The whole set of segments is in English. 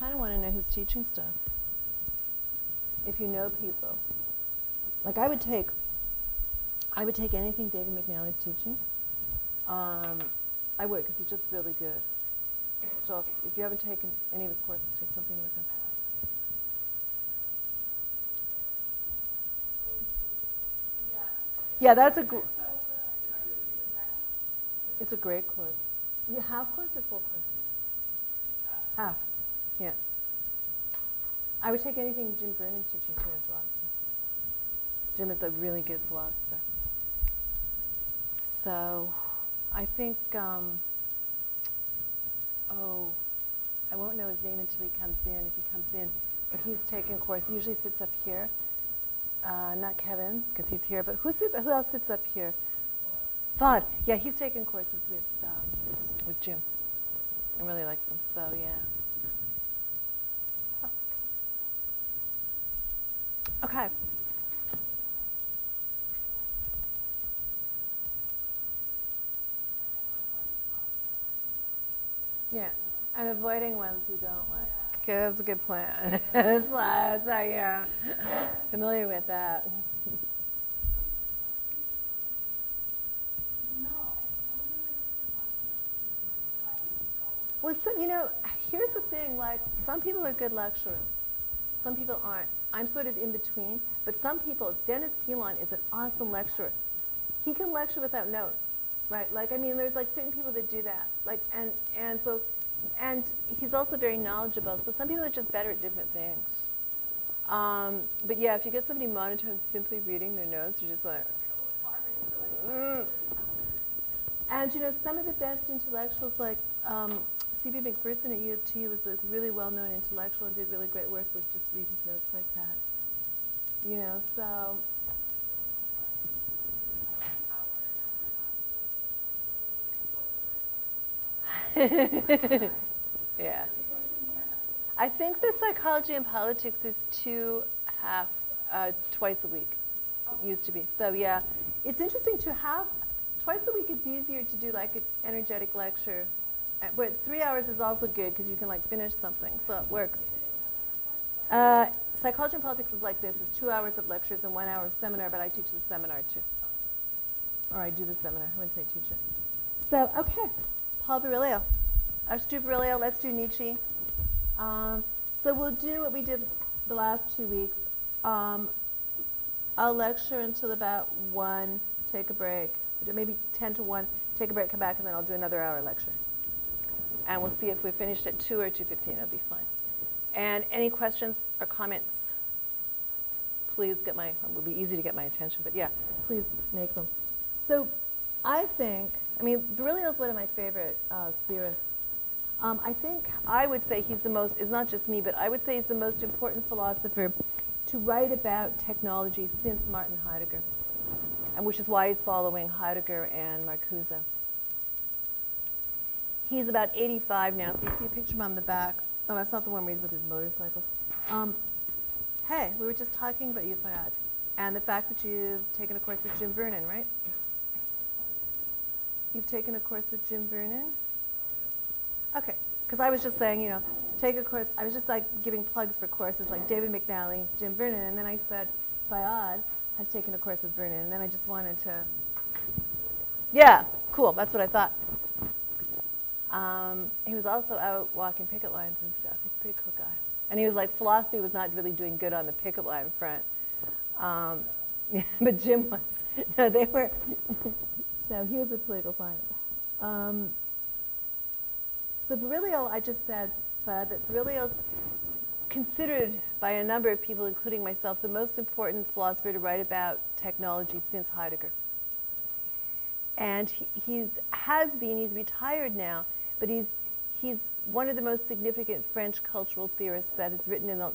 kind of want to know who's teaching stuff. If you know people. Like I would take anything David McNally's teaching. I would, because he's just really good. So if you haven't taken any of his courses, take something with him. Yeah, it's a great course. You half course or full course? Half. Yeah. I would take anything Jim Vernon's teaching too as well. Jim is a really good philosopher. So, I think, I won't know his name until he comes in, if he comes in. But he's taking a course. He usually sits up here. Not Kevin, because he's here, but who else sits up here? Thad. Yeah, he's taking courses with Jim. I really like them, so yeah. Okay. Yeah, and avoiding ones you don't like. Okay, that's a good plan. It's like, yeah, familiar with that. Well, so, here's the thing, like, some people are good lecturers. Some people aren't. I'm sort of in between, but some people, Dennis Pilon is an awesome lecturer. He can lecture without notes, right? Like, I mean, there's like certain people that do that. Like, and he's also very knowledgeable. So some people are just better at different things. But yeah, if you get somebody monotone simply reading their notes, you're just like, And some of the best intellectuals, like C.B. McPherson at U of T was a really well-known intellectual and did really great work with just read his notes like that. So. Yeah. I think the psychology and politics is twice a week. It used to be. So yeah, it's interesting to have twice a week. It's easier to do like an energetic lecture, but 3 hours is also good because you can like finish something, so it works. Psychology and politics is like this: it's 2 hours of lectures and 1 hour of seminar, but I teach the seminar too, or I do the seminar. I wouldn't say teach it. So okay, Paul Virilio. Let's do Virilio. Let's do Nietzsche. So we'll do what we did the last 2 weeks. I'll lecture until about 1, take a break, maybe 10 to 1, take a break, come back, and then I'll do another hour lecture. And we'll see if we finished at 2 or 2:15. It'll be fine. And any questions or comments, please it will be easy to get my attention, but yeah, please make them. So I think, Virilio is one of my favorite theorists. I would say he's the most, it's not just me, but I would say he's the most important philosopher to write about technology since Martin Heidegger, and which is why he's following Heidegger and Marcuse. He's about 85 now, so you see a picture of him on the back. Oh, that's not the one where he's with his motorcycle. Hey, we were just talking about you, Fayad, and the fact that you've taken a course with Jim Vernon, right? You've taken a course with Jim Vernon? Okay, because I was just saying, take a course. I was just like giving plugs for courses like David McNally, Jim Vernon, and then I said Fayad had taken a course with Vernon, and then I just wanted to. Yeah, cool. That's what I thought. He was also out walking picket lines and stuff. He's a pretty cool guy. And he was like, philosophy was not really doing good on the picket line front, but Jim was. No, they were. So he was a political science. So Virilio, I just said that Virilio's considered by a number of people, including myself, the most important philosopher to write about technology since Heidegger. And he's retired now, but he's one of the most significant French cultural theorists that has written in the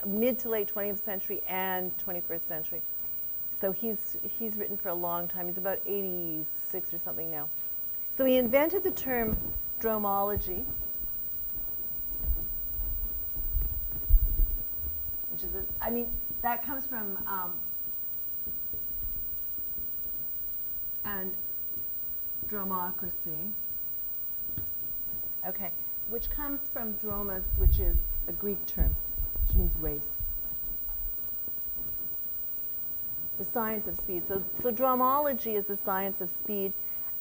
mid to late 20th century and 21st century. So he's written for a long time. He's about 86 or something now. So he invented the term Dromology, which is, that comes from, and dromocracy. Okay, which comes from dromos, which is a Greek term, which means race. The science of speed. So dromology is the science of speed,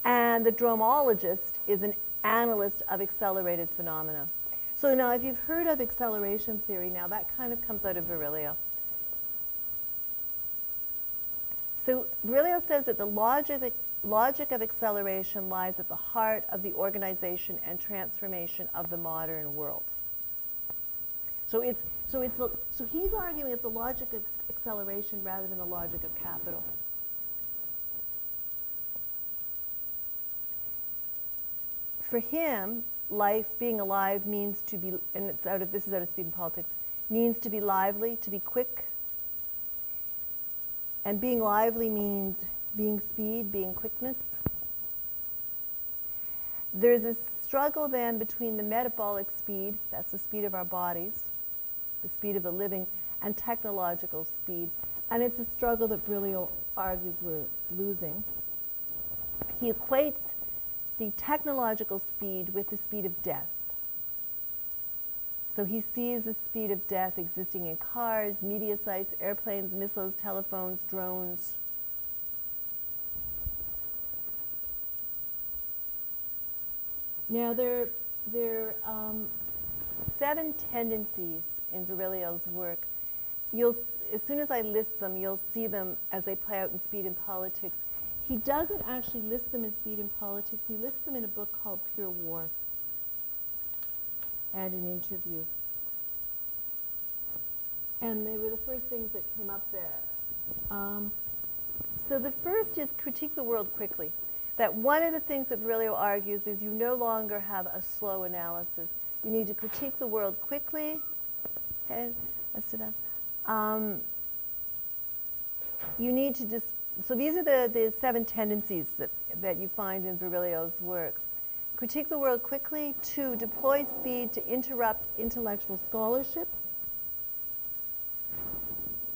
and the dromologist is an analyst of accelerated phenomena. So now if you've heard of acceleration theory, now that kind of comes out of Virilio. So Virilio says that the logic of acceleration lies at the heart of the organization and transformation of the modern world. So he's arguing it's the logic of acceleration rather than the logic of capital. For him, life, being alive, means to be, and this is out of Speed and Politics, means to be lively, to be quick. And being lively means being speed, being quickness. There's a struggle then between the metabolic speed, that's the speed of our bodies, the speed of the living, and technological speed. And it's a struggle that Virilio argues we're losing. He equates the technological speed with the speed of death. So he sees the speed of death existing in cars, media sites, airplanes, missiles, telephones, drones. Now there are 7 tendencies in Virilio's work. As soon as I list them, you'll see them as they play out in Speed and Politics. He doesn't actually list them in Speed and Politics. He lists them in a book called Pure War and in interviews. And they were the first things that came up there. So the first is critique the world quickly. That one of the things that Virilio argues is you no longer have a slow analysis. You need to critique the world quickly. Okay, let's do that. You need to just, so these are the 7 tendencies that you find in Virilio's work. Critique the world quickly. 2, deploy speed to interrupt intellectual scholarship.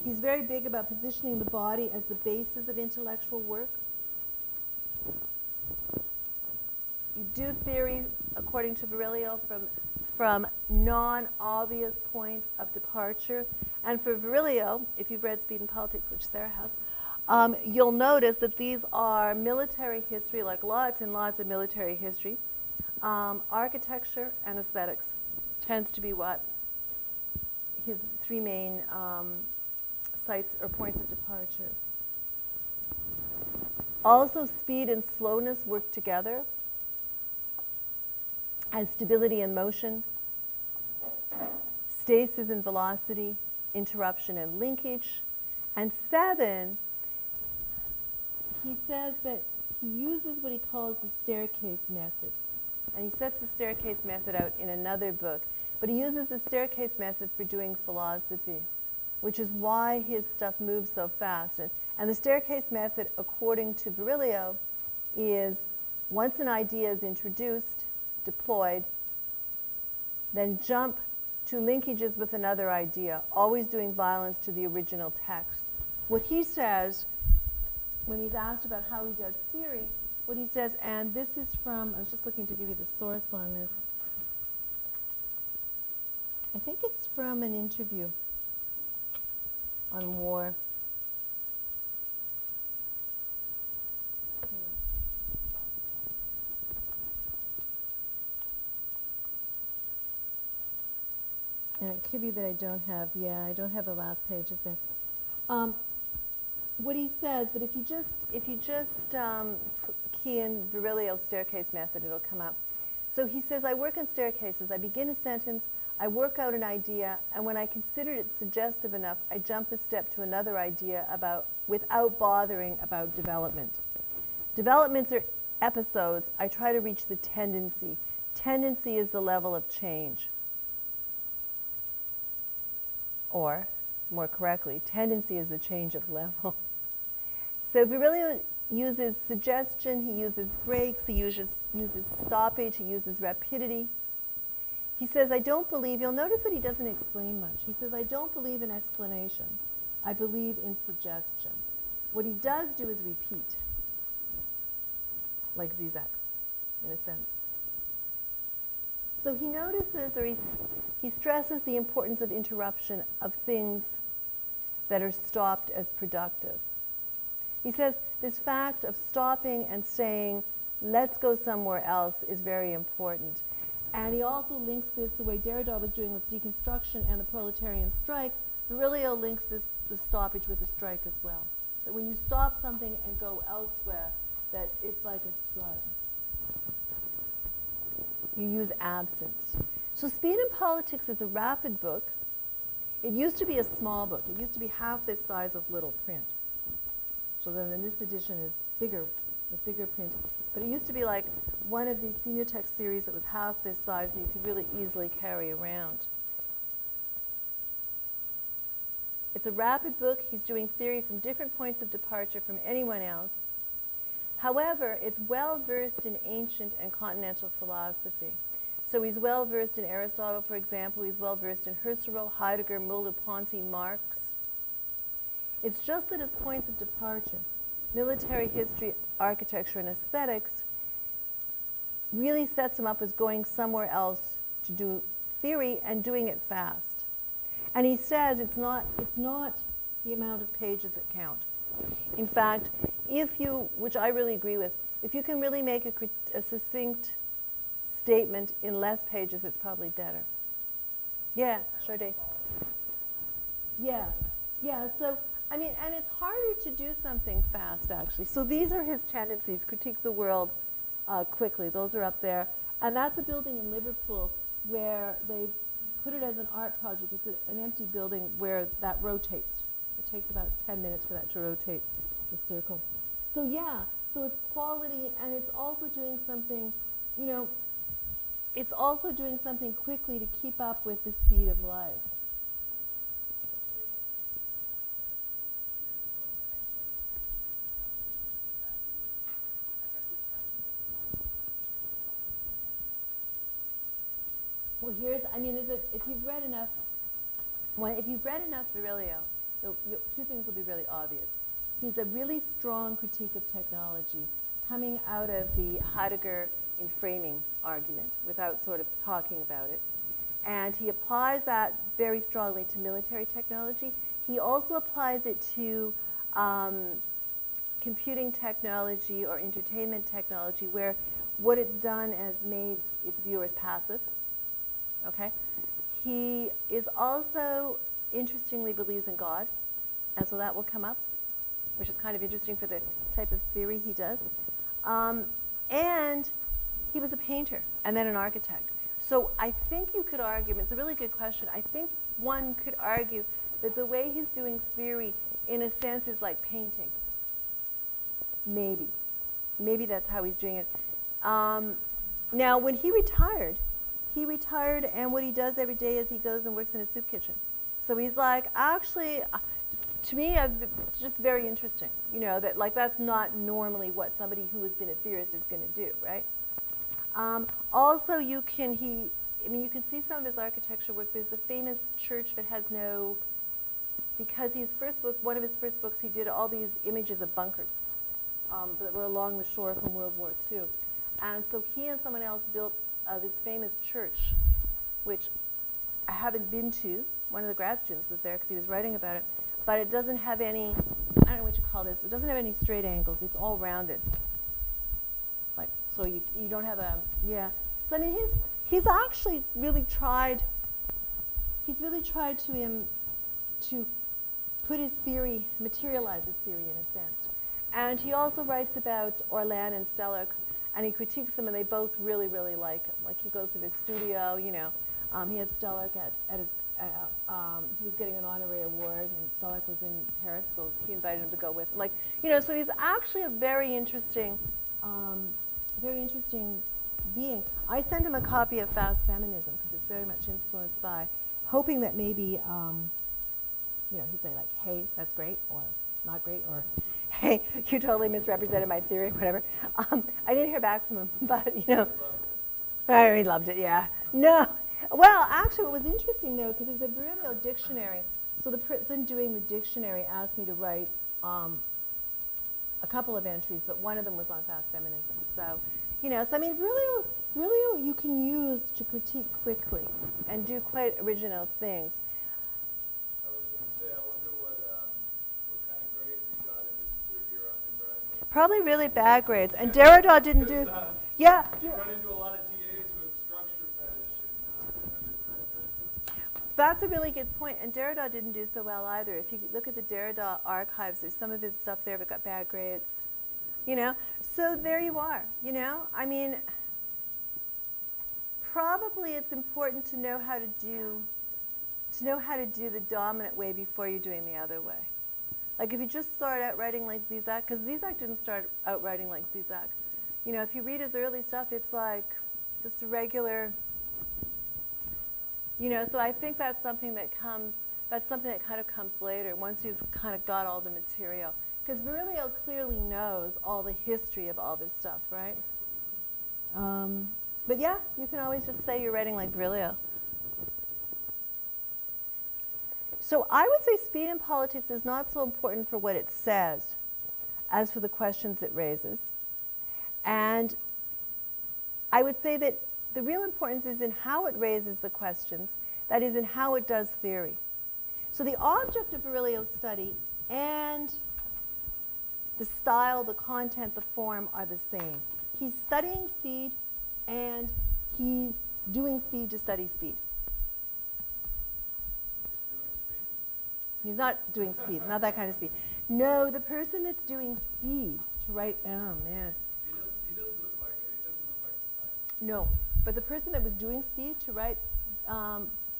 He's very big about positioning the body as the basis of intellectual work. You do theory, according to Virilio, from non-obvious points of departure. And for Virilio, if you've read Speed and Politics, which Sarah has, you'll notice that these are military history, like lots and lots of military history. Architecture and aesthetics tends to be what his 3 main sites or points of departure. Also, speed and slowness work together as stability and motion, stasis and velocity, interruption and linkage. And 7, he says that he uses what he calls the staircase method. And he sets the staircase method out in another book. But he uses the staircase method for doing philosophy, which is why his stuff moves so fast. And the staircase method, according to Virilio, is once an idea is introduced, deployed, then jump to linkages with another idea, always doing violence to the original text. What he says, when he's asked about how he does theory, what he says, and this is from, I was just looking to give you the source on this. I think it's from an interview on war. And it could be that I don't have, I don't have the last pages there. What he says, but if you just key in Virilio's staircase method, it'll come up. So he says, I work in staircases. I begin a sentence, I work out an idea, and when I consider it suggestive enough, I jump a step to another idea without bothering about development. Developments are episodes. I try to reach the tendency. Tendency is the level of change. Or, more correctly, tendency is the change of level. So Virilio uses suggestion, he uses breaks, he uses stoppage, he uses rapidity. He says, I don't believe, you'll notice that he doesn't explain much. He says, I don't believe in explanation. I believe in suggestion. What he does do is repeat, like Zizek, in a sense. So he notices, or he stresses the importance of interruption of things that are stopped as productive. He says this fact of stopping and saying, let's go somewhere else, is very important. And he also links this, the way Derrida was doing with deconstruction and the proletarian strike. Virilio links the stoppage with the strike as well. That when you stop something and go elsewhere, that it's like a strike. You use absence. So Speed and Politics is a rapid book. It used to be a small book. It used to be half this size with little print. So then this edition is bigger, with bigger print. But it used to be like one of these senior text series that was half this size and you could really easily carry around. It's a rapid book. He's doing theory from different points of departure from anyone else. However, it's well versed in ancient and continental philosophy. So he's well versed in Aristotle, for example. He's well versed in Husserl, Heidegger, Merleau-Ponty, Marx. It's just that his points of departure, military history, architecture, and aesthetics, really sets him up as going somewhere else to do theory and doing it fast. And he says it's not the amount of pages that count. In fact, if you, which I really agree with, if you can really make a succinct statement in less pages, it's probably better. Yeah, Sade. Yeah, so, I mean, and it's harder to do something fast, actually. So these are his tendencies: critique the world quickly. Those are up there. And that's a building in Liverpool where they've put it as an art project. It's an empty building where that rotates. It takes about 10 minutes for that to rotate the circle. So yeah, so it's quality, and it's also doing something, you know, it's also doing something quickly to keep up with the speed of life. Well, here's, I mean, if you've read enough Virilio, two things will be really obvious. He's a really strong critique of technology coming out of the Heidegger in framing argument without sort of talking about it. And he applies that very strongly to military technology. He also applies it to computing technology or entertainment technology, where what it's done has made its viewers passive. Okay? He is also, interestingly, believes in God, and so that will come up, which is kind of interesting for the type of theory he does. And he was a painter and then an architect. So I think you could argue, and it's a really good question, I think one could argue that the way he's doing theory, in a sense, is like painting. Maybe. Maybe that's how he's doing it. Now, when he retired, and what he does every day is he goes and works in a soup kitchen. So he's like, actually, to me, it's just very interesting, you know, that like that's not normally what somebody who has been a theorist is going to do, right? Also, you can see some of his architecture work. There's the famous church that has no, because one of his first books, he did all these images of bunkers that were along the shore from World War II. And so he and someone else built this famous church, which I haven't been to. One of the grad students was there because he was writing about it. But it doesn't have any, I don't know what you call this, it doesn't have any straight angles. It's all rounded. Like, so you don't have a, yeah. So I mean, he's actually really tried, to put his theory, materialize his theory in a sense. And he also writes about Orlan and Stellark, and he critiques them, and they both really, really like him. Like, he goes to his studio, you know. He had Stellark at his, he was getting an honorary award, and Stellark was in Paris, so he invited him to go with him. Like, you know, so he's actually a very interesting being. I sent him a copy of Fast Feminism, because it's very much influenced by, hoping that maybe, you know, he'd say like, hey, that's great, or not great, or hey, you totally misrepresented my theory, whatever. I didn't hear back from him, but, you know, he loved it, yeah. No, well, actually, what was interesting, though, because it's a Virilio dictionary, so the person doing the dictionary asked me to write a couple of entries, but one of them was on fast feminism. So, you know, so I mean, Virilio you can use to critique quickly and do quite original things. I was going to say, I wonder what kind of grades you got in his third year undergraduate. Probably really bad grades. And Derrida didn't do. Yeah. You run into a lot of TAs with structure fetish in undergraduate. That's a really good point. And Derrida didn't do so well either. If you look at the Derrida archives, there's some of his stuff there that got bad grades. You know? So there you are. You know? I mean, probably it's important to know how to do the dominant way before you're doing the other way. Like if you just start out writing like Zizek, because Zizek didn't start out writing like Zizek. You know, if you read his early stuff, it's like just a regular, you know, so I think that's something that kind of comes later once you've kind of got all the material. Because Virilio clearly knows all the history of all this stuff, right? But yeah, you can always just say you're writing like Virilio. So I would say speed in politics is not so important for what it says as for the questions it raises. And I would say that the real importance is in how it raises the questions, that is, in how it does theory. So the object of Virilio's study and the style, the content, the form are the same. He's studying speed and he's doing speed to study speed. He's not doing speed, not that kind of speed. No, the person that's doing speed to write, oh man. He doesn't look like it. He doesn't look like the type. No, but the person that was doing speed to write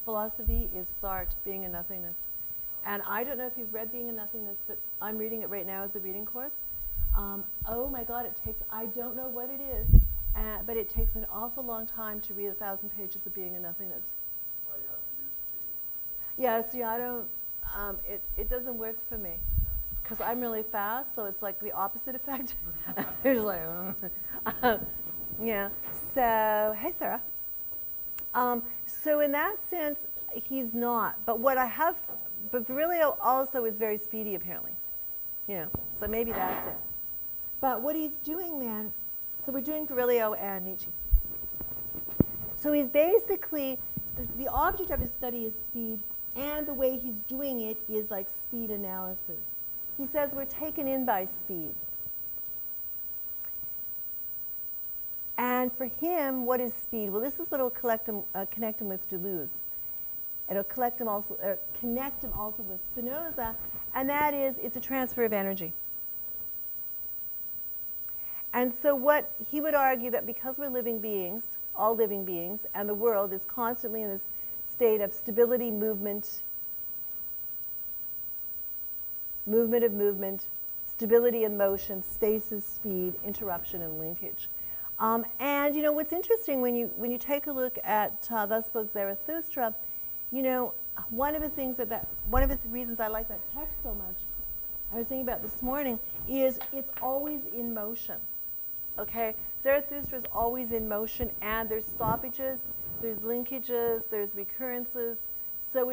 philosophy is Sartre, Being a Nothingness. And I don't know if you've read Being a Nothingness, but I'm reading it right now as a reading course. Oh my God, I don't know what it is, but it takes an awful long time to read 1,000 pages of Being a Nothingness. Well, you have to do speed. Yeah, see, I don't, it doesn't work for me. Because I'm really fast, so it's like the opposite effect. It's like, yeah. So, hey, Sarah. So in that sense, he's not. But but Virilio also is very speedy, apparently. You know, so maybe that's it. But what he's doing then, so we're doing Virilio and Nietzsche. So he's basically, the object of his study is speed, and the way he's doing it is like speed analysis. He says we're taken in by speed. And for him, what is speed? Well, this is what will connect him with Deleuze. It'll connect him also with Spinoza, and that is, it's a transfer of energy. And so what he would argue that because we're living beings, all living beings, and the world is constantly in this state of stability, movement of movement, stability and motion, stasis, speed, interruption, and linkage. And you know what's interesting when you take a look at Thus Spoke Zarathustra, you know one of the reasons I like that text so much, I was thinking about this morning, is it's always in motion. Okay, Zarathustra is always in motion, and there's stoppages, there's linkages, there's recurrences. So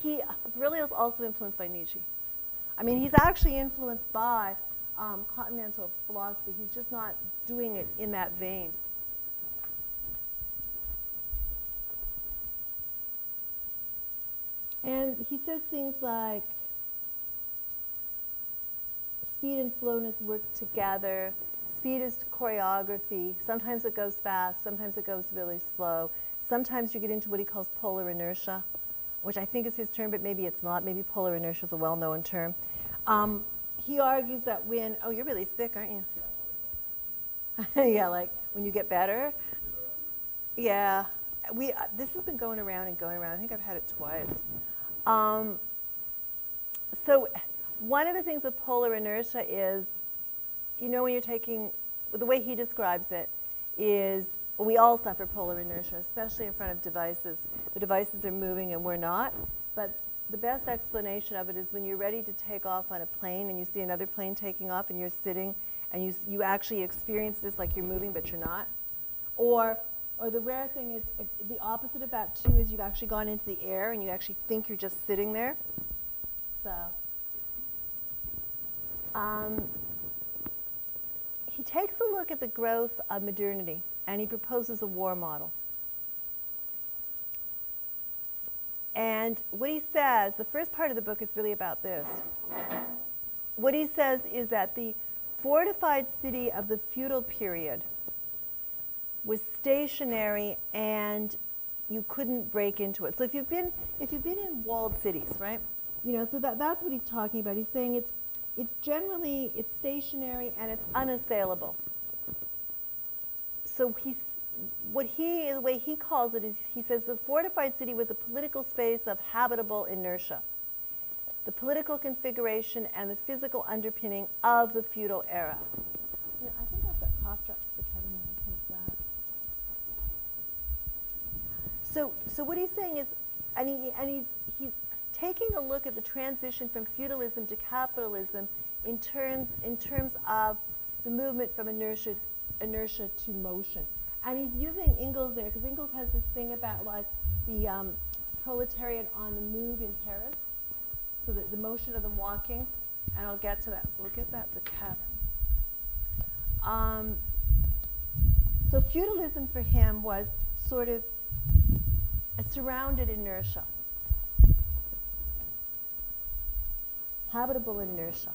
Virilio is also influenced by Nietzsche. I mean, he's actually influenced by continental philosophy. He's just not doing it in that vein. And he says things like, speed and slowness work together. Speed is choreography. Sometimes it goes fast, sometimes it goes really slow. Sometimes you get into what he calls polar inertia, which I think is his term, but maybe it's not. Maybe polar inertia is a well-known term. He argues that when, oh, you're really sick, aren't you? Yeah, like when you get better. Yeah, this has been going around and going around. I think I've had it twice. So one of the things with polar inertia is, you know, when you're taking, the way he describes it is, we all suffer polar inertia, especially in front of devices. The devices are moving and we're not. But the best explanation of it is when you're ready to take off on a plane and you see another plane taking off and you're sitting and you actually experience this like you're moving but you're not. Or the rare thing is, the opposite of that too is you've actually gone into the air and you actually think you're just sitting there. So, he takes a look at the growth of modernity and he proposes a war model. And what he says, the first part of the book is really about this. What he says is that the fortified city of the feudal period was stationary and you couldn't break into it. So if you've been in walled cities, right? You know, so that's what he's talking about. He's saying it's generally stationary and it's unassailable. So the way he calls it is, he says the fortified city was a political space of habitable inertia, the political configuration and the physical underpinning of the feudal era. You know, I think I've got cough drops for Kevin when he comes back. So what he's saying is, he's taking a look at the transition from feudalism to capitalism in terms of the movement from inertia to motion. And he's using Engels there, because Engels has this thing about like the proletariat on the move in Paris, so the motion of them walking, and I'll get to that. So we'll get that to Kevin. So feudalism for him was sort of a surrounded inertia, habitable inertia.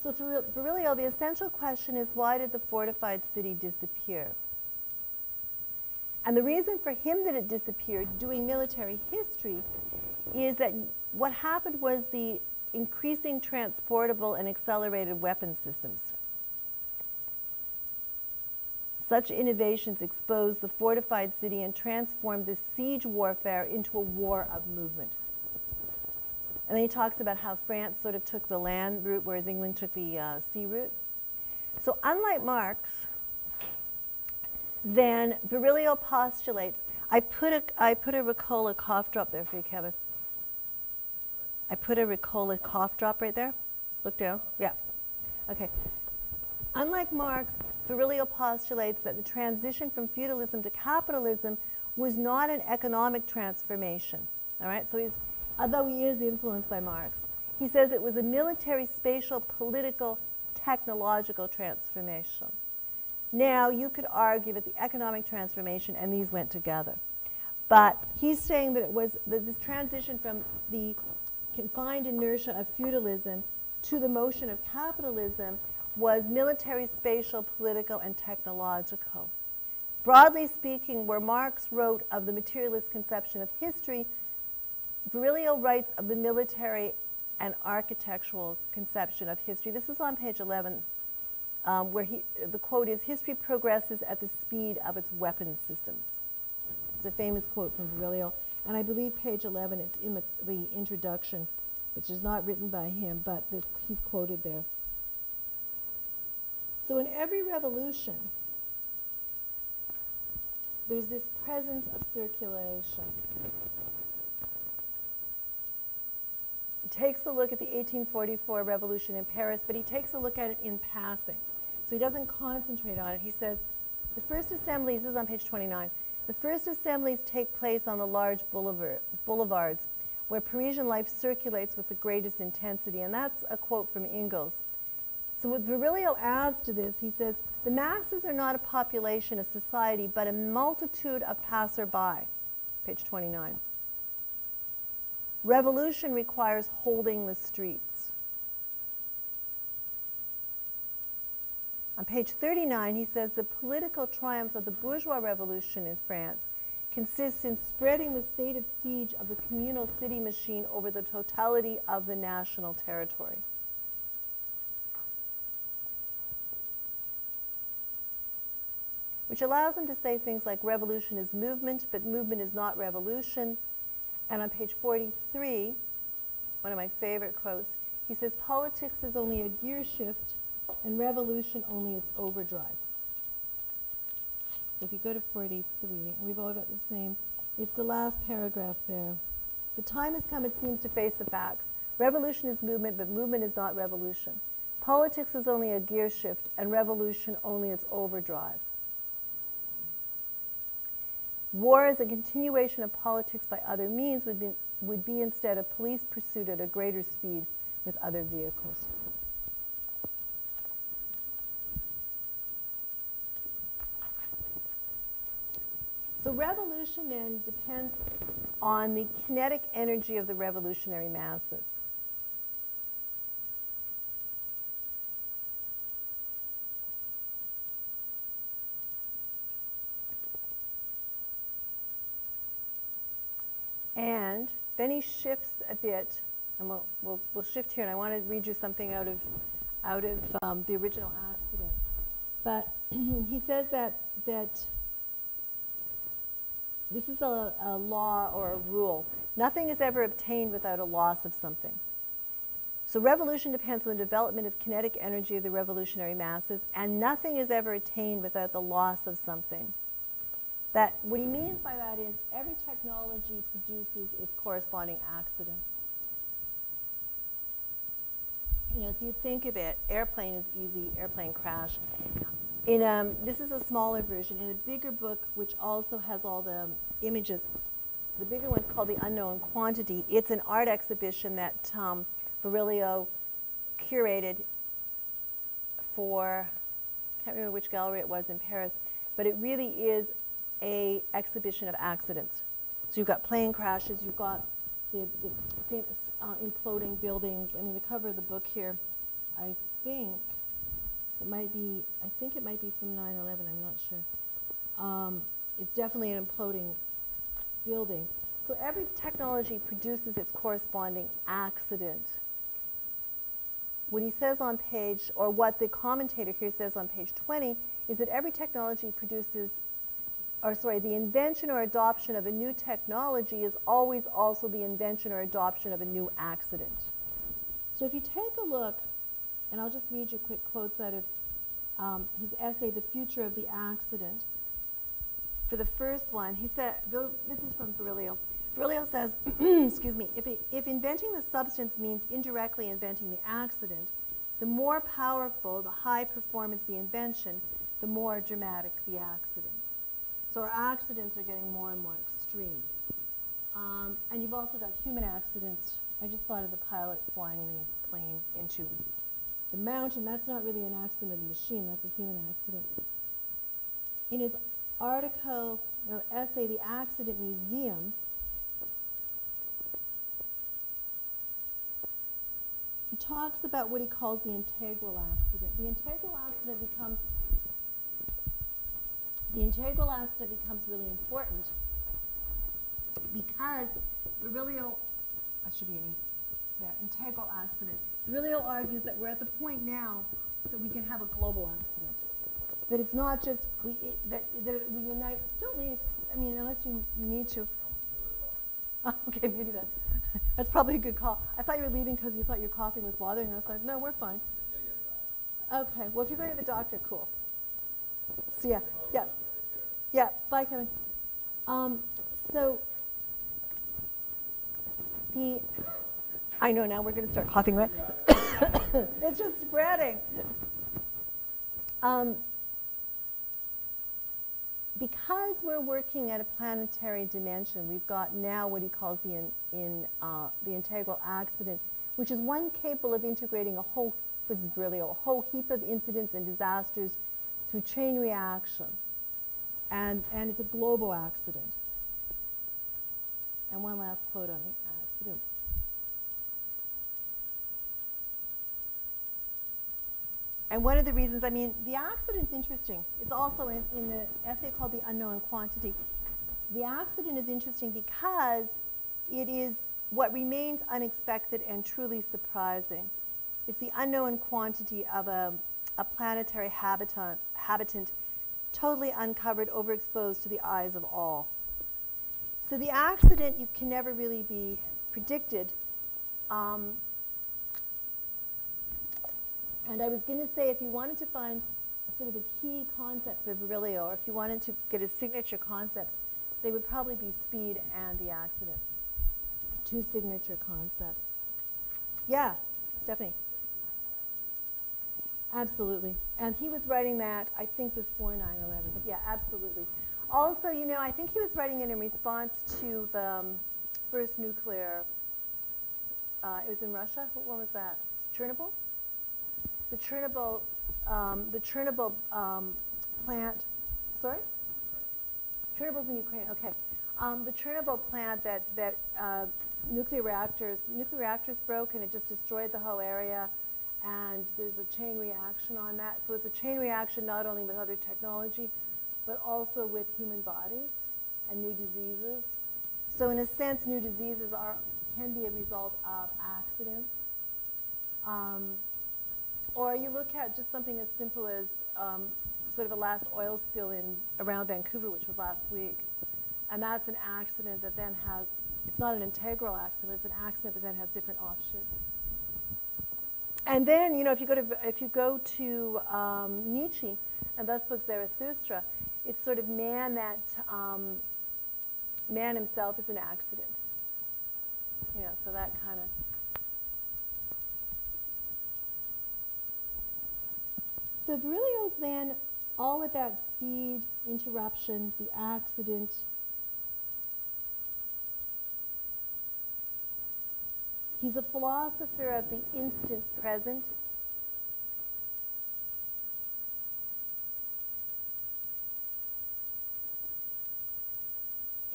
So for Virilio, the essential question is, why did the fortified city disappear? And the reason for him that it disappeared, doing military history, is that what happened was the increasing transportable and accelerated weapon systems. Such innovations exposed the fortified city and transformed the siege warfare into a war of movement. And then he talks about how France sort of took the land route, whereas England took the sea route. So unlike Marx, then Virilio postulates, I put a Ricola cough drop there for you, Kevin. I put a Ricola cough drop right there. Look down. Yeah. Okay. Unlike Marx, Virilio postulates that the transition from feudalism to capitalism was not an economic transformation. All right? So although he is influenced by Marx, he says it was a military, spatial, political, technological transformation. Now, you could argue that the economic transformation and these went together. But he's saying that it was that this transition from the confined inertia of feudalism to the motion of capitalism was military, spatial, political, and technological. Broadly speaking, where Marx wrote of the materialist conception of history, Virilio writes of the military and architectural conception of history. This is on page 11, where the quote is, "History progresses at the speed of its weapons systems." It's a famous quote from Virilio. And I believe page 11, it's in the introduction, which is not written by him, but he's quoted there. So in every revolution, there's this presence of circulation. He takes a look at the 1844 revolution in Paris, but he takes a look at it in passing. So he doesn't concentrate on it. He says, the first assemblies, this is on page 29, the first assemblies take place on the large boulevards where Parisian life circulates with the greatest intensity. And that's a quote from Engels. So what Virilio adds to this, he says, the masses are not a population, a society, but a multitude of passer-by, page 29. Revolution requires holding the streets. On page 39, he says, the political triumph of the bourgeois revolution in France consists in spreading the state of siege of the communal city machine over the totality of the national territory. Which allows him to say things like revolution is movement, but movement is not revolution. And on page 43, one of my favorite quotes, he says, politics is only a gear shift and revolution only its overdrive. So if you go to 43, and we've all got the same, it's the last paragraph there. The time has come, it seems, to face the facts. Revolution is movement, but movement is not revolution. Politics is only a gear shift and revolution only its overdrive. War as a continuation of politics by other means would be instead a police pursuit at a greater speed with other vehicles. So revolution then depends on the kinetic energy of the revolutionary masses. And then he shifts a bit, and we'll shift here. And I want to read you something out of the original accident. But he says that this is a law or a rule. Nothing is ever obtained without a loss of something. So revolution depends on the development of kinetic energy of the revolutionary masses, and nothing is ever attained without the loss of something. That what he means by that is every technology produces its corresponding accident. You know, if you think of it, airplane is easy, airplane crash. This is a smaller version. In a bigger book, which also has all the images, the bigger one's called The Unknown Quantity. It's an art exhibition that Virilio curated for, I can't remember which gallery it was in Paris, but it really is a exhibition of accidents. So you've got plane crashes, you've got the famous imploding buildings. I mean, the cover of the book here, I think it might be from 9/11, I'm not sure. It's definitely an imploding building. So every technology produces its corresponding accident. What he says on page, or what the commentator here says on page 20, is that every technology produces, the invention or adoption of a new technology is always also the invention or adoption of a new accident. So if you take a look, and I'll just read you quick quotes out of his essay, The Future of the Accident. For the first one, he said, this is from Virilio. Virilio says, excuse me, if inventing the substance means indirectly inventing the accident, the more powerful, the high performance the invention, the more dramatic the accident. So our accidents are getting more and more extreme. And you've also got human accidents. I just thought of the pilot flying the plane into the mountain. That's not really an accident of the machine, that's a human accident. In his article or essay, The Accident Museum, he talks about what he calls the integral accident. The integral accident becomes really important because Virilio, integral accident. Virilio argues that we're at the point now that we can have a global accident. That it's not just, that we unite, don't leave, I mean, unless you need to. Okay, maybe that's probably a good call. I thought you were leaving because you thought your coughing was bothering you. I was like, no, we're fine. Okay, well, if you're going to the doctor, cool. So yeah, bye, Kevin. I know now we're going to start coughing, right? It's just spreading. Because we're working at a planetary dimension, we've got now what he calls the integral accident, which is one capable of integrating a whole heap of incidents and disasters through chain reaction. And it's a global accident. And one last quote on the accident. And one of the reasons, I mean, the accident's interesting. It's also in the essay called The Unknown Quantity. The accident is interesting because it is what remains unexpected and truly surprising. It's the unknown quantity of a planetary habitant totally uncovered, overexposed to the eyes of all. So the accident can never really be predicted. And I was going to say, if you wanted to find a sort of a key concept for Virilio, or if you wanted to get his signature concepts, they would probably be speed and the accident. Two signature concepts. Yeah, Stephanie. Absolutely. And he was writing that, I think, before 9/11. Yeah, absolutely. Also, you know, I think he was writing it in response to the first nuclear, it was in Russia. What one was that? Chernobyl? The Chernobyl plant, sorry? Chernobyl's in Ukraine. Okay. The Chernobyl plant that nuclear reactors broke and it just destroyed the whole area, and there's a chain reaction on that. So it's a chain reaction not only with other technology, but also with human bodies and new diseases. So in a sense, new diseases can be a result of accidents. Or you look at just something as simple as sort of a last oil spill around Vancouver, which was last week. And that's an accident that then has, it's not an integral accident, it's an accident that then has different offshoots. And then, you know, if you go to Nietzsche, and thus spoke Zarathustra, it's sort of man himself is an accident. You know, so that kind of. So Virilio's then all about speed, interruption, the accident. He's a philosopher of the instant present.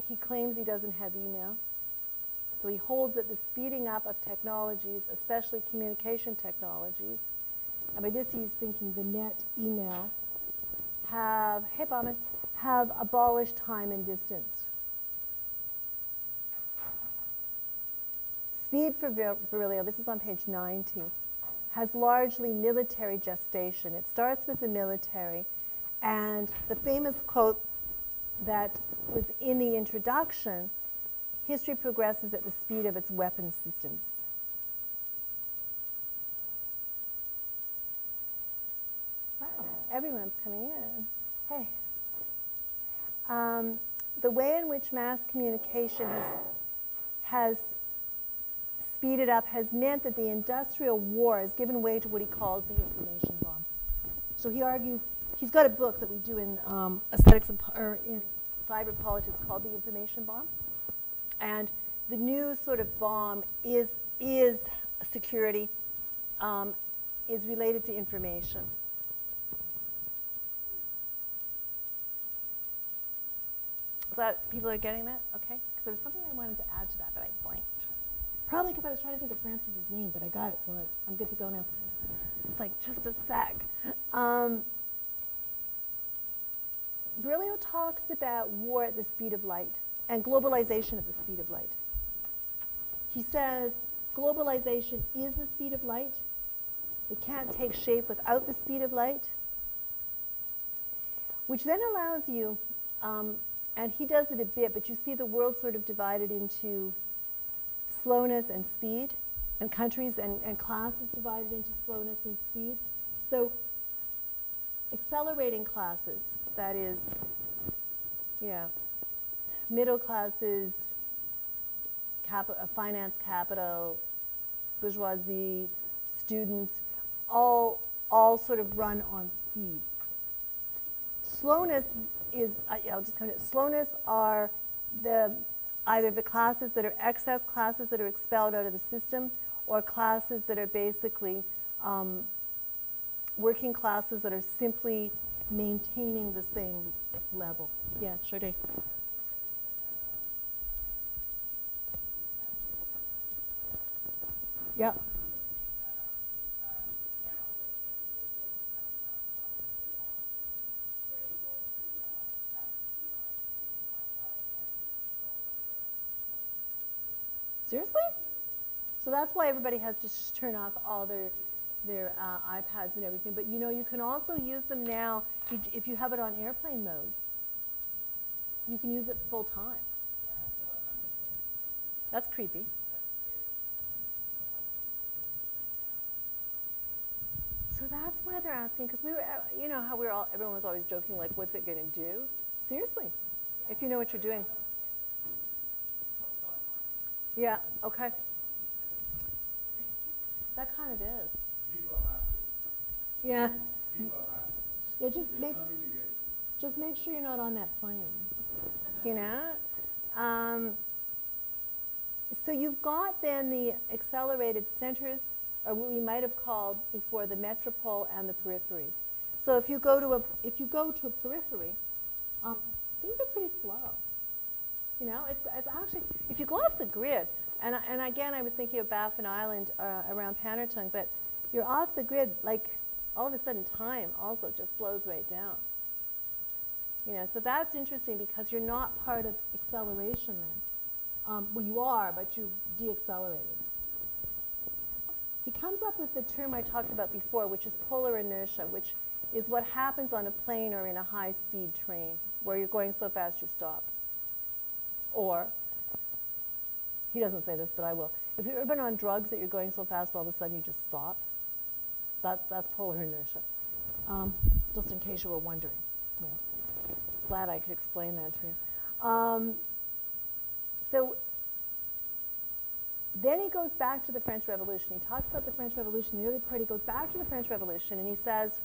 He claims he doesn't have email. So he holds that the speeding up of technologies, especially communication technologies, and by this he's thinking the net, email, have abolished time and distance. Speed for Virilio, this is on page 90, has largely military gestation. It starts with the military, and the famous quote that was in the introduction, history progresses at the speed of its weapon systems. Wow, everyone's coming in. Hey. The way in which mass communication has speeded up has meant that the industrial war has given way to what he calls the information bomb. So he argues, he's got a book that we do in aesthetics or in cyber politics called The Information Bomb. And the new sort of bomb is security, is related to information. So that people are getting that? Okay. Because there was something I wanted to add to that, but I blanked. Probably because I was trying to think of Francis's name, but I got it, so I'm good to go now. It's like, just a sec. Virilio talks about war at the speed of light and globalization at the speed of light. He says globalization is the speed of light. It can't take shape without the speed of light, which then allows you, and he does it a bit, but you see the world sort of divided into slowness and speed, and countries and classes divided into slowness and speed. So accelerating classes, that is, middle classes, finance capital, bourgeoisie, students, all sort of run on speed. Slowness is, I'll just come to it. Slowness are either the classes that are excess classes that are expelled out of the system, or classes that are basically working classes that are simply maintaining the same level. Yeah, sure do. Yeah. Seriously? So that's why everybody has to turn off all their iPads and everything. But you know, you can also use them now if you have it on airplane mode. You can use it full time. That's creepy. So that's why they're asking, because we were, you know, how everyone was always joking, like, what's it going to do? Seriously, if you know what you're doing. Yeah, okay. That kind of is. Yeah. Yeah, just make sure you're not on that plane. You know? So you've got then the accelerated centers, or what we might have called before the metropole and the peripheries. So if you go to a periphery, things are pretty slow. You know, it's actually, if you go off the grid, and again, I was thinking of Baffin Island around Pannertung, but you're off the grid, like, all of a sudden time also just slows right down. You know, so that's interesting because you're not part of acceleration then. Well, you are, but you've de-accelerated. He comes up with the term I talked about before, which is polar inertia, which is what happens on a plane or in a high-speed train, where you're going so fast you stop. Or, he doesn't say this, but I will. If you've ever been on drugs that you're going so fast all of a sudden you just stop, that's polar inertia. Just in case you were wondering. Yeah. Glad I could explain that to you. So then he goes back to the French Revolution. He talks about the French Revolution, the early part. He goes back to the French Revolution, and he says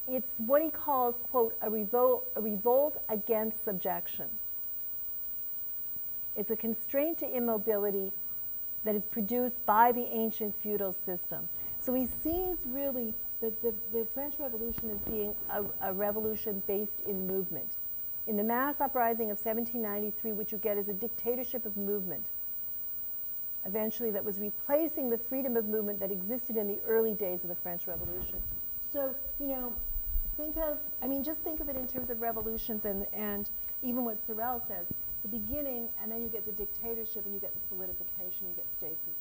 it's what he calls, quote, a revolt against subjection. It's a constraint to immobility that is produced by the ancient feudal system. So he sees really that the French Revolution as being a revolution based in movement. In the mass uprising of 1793, what you get is a dictatorship of movement, eventually, that was replacing the freedom of movement that existed in the early days of the French Revolution. So, you know, just think of it in terms of revolutions and even what Sorel says, the beginning, and then you get the dictatorship, and you get the solidification, you get stasis.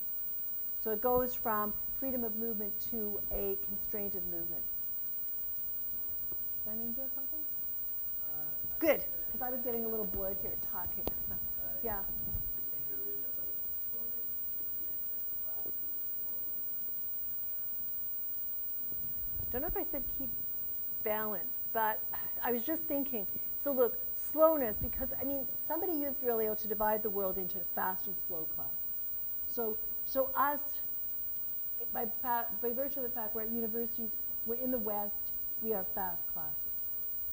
So it goes from freedom of movement to a constraint of movement. Did I do something? Good, because I was getting a little bored here talking. So, yeah. Don't know if I said keep balance, but I was just thinking. So look, slowness, because somebody used Virilio to divide the world into fast and slow classes. So us, by virtue of the fact we're at universities, we're in the West, we are fast classes.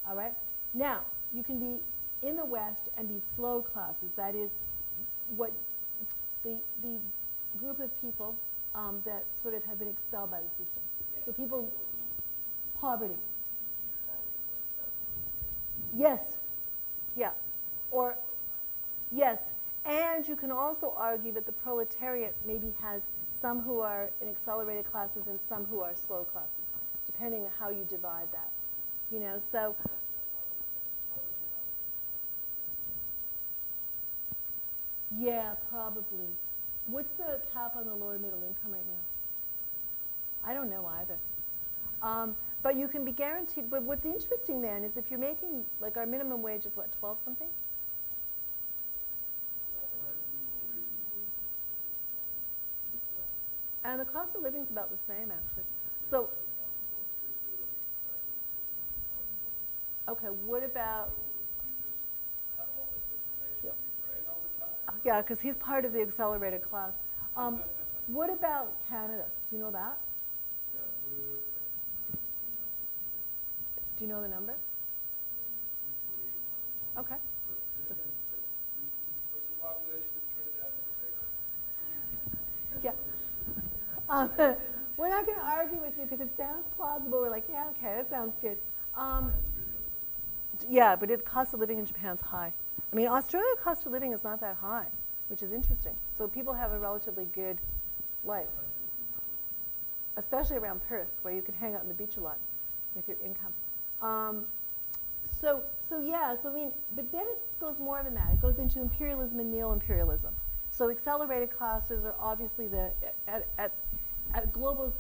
All right? Now, you can be in the West and be slow classes. That is what the group of people that sort of have been expelled by the system. So people, poverty. Yes. Yeah. Or, yes. And you can also argue that the proletariat maybe has some who are in accelerated classes and some who are slow classes, depending on how you divide that. You know, so. Yeah, probably. What's the cap on the lower middle income right now? I don't know either. But you can be guaranteed, but what's interesting then is if you're making, like our minimum wage is what, 12 something? And the cost of living is about the same, actually. So, okay, what about? Yeah, because he's part of the accelerated class. What about Canada? Do you know that? Do you know the number? Okay. What's the population of Trinidad and Tobago? Yeah. We're not going to argue with you because it sounds plausible. We're like, yeah, okay, that sounds good. Yeah, but the cost of living in Japan's high. Australia cost of living is not that high, which is interesting. So people have a relatively good life, especially around Perth, where you can hang out on the beach a lot with your income. But then it goes more than that. It goes into imperialism and neo-imperialism. So accelerated classes are obviously at global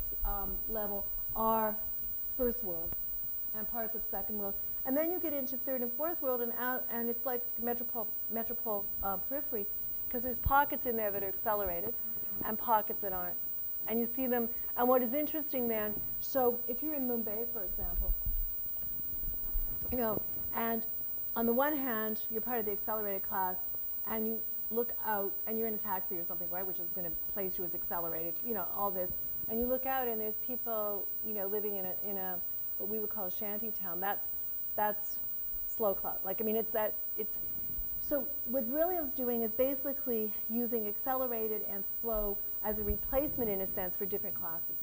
level are first world and parts of second world. And then you get into third and fourth world, and it's like metropole periphery, because there's pockets in there that are accelerated and pockets that aren't. And you see them, and what is interesting then, so if you're in Mumbai, for example, and on the one hand, you're part of the accelerated class, and you look out, and you're in a taxi or something, right, which is going to place you as accelerated, all this. And you look out, and there's people, living in a what we would call a shanty town. That's slow class. So what Virilio's doing is basically using accelerated and slow as a replacement, in a sense, for different classes.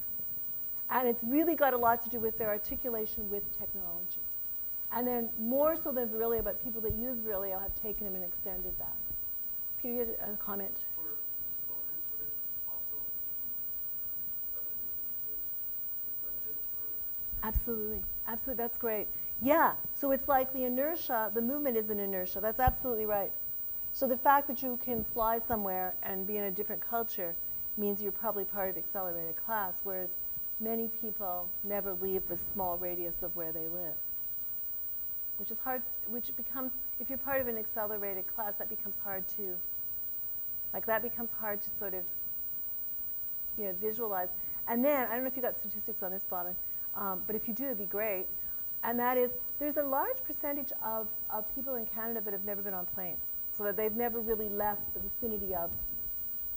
And it's really got a lot to do with their articulation with technology. And then more so than Virilio, but people that use Virilio have taken him and extended that. Peter, you had a comment? For slowness, would it also be reminiscent of legend or? Absolutely. Absolutely. That's great. Yeah. So it's like the inertia, the movement is an inertia. That's absolutely right. So the fact that you can fly somewhere and be in a different culture means you're probably part of accelerated class, whereas many people never leave the small radius of where they live. Which is hard, which becomes, if you're part of an accelerated class, that becomes hard to, like that becomes hard to sort of, visualize. And then, I don't know if you got statistics on this, Bobbin, but if you do, it'd be great. And that is, there's a large percentage of people in Canada that have never been on planes, so that they've never really left the vicinity of,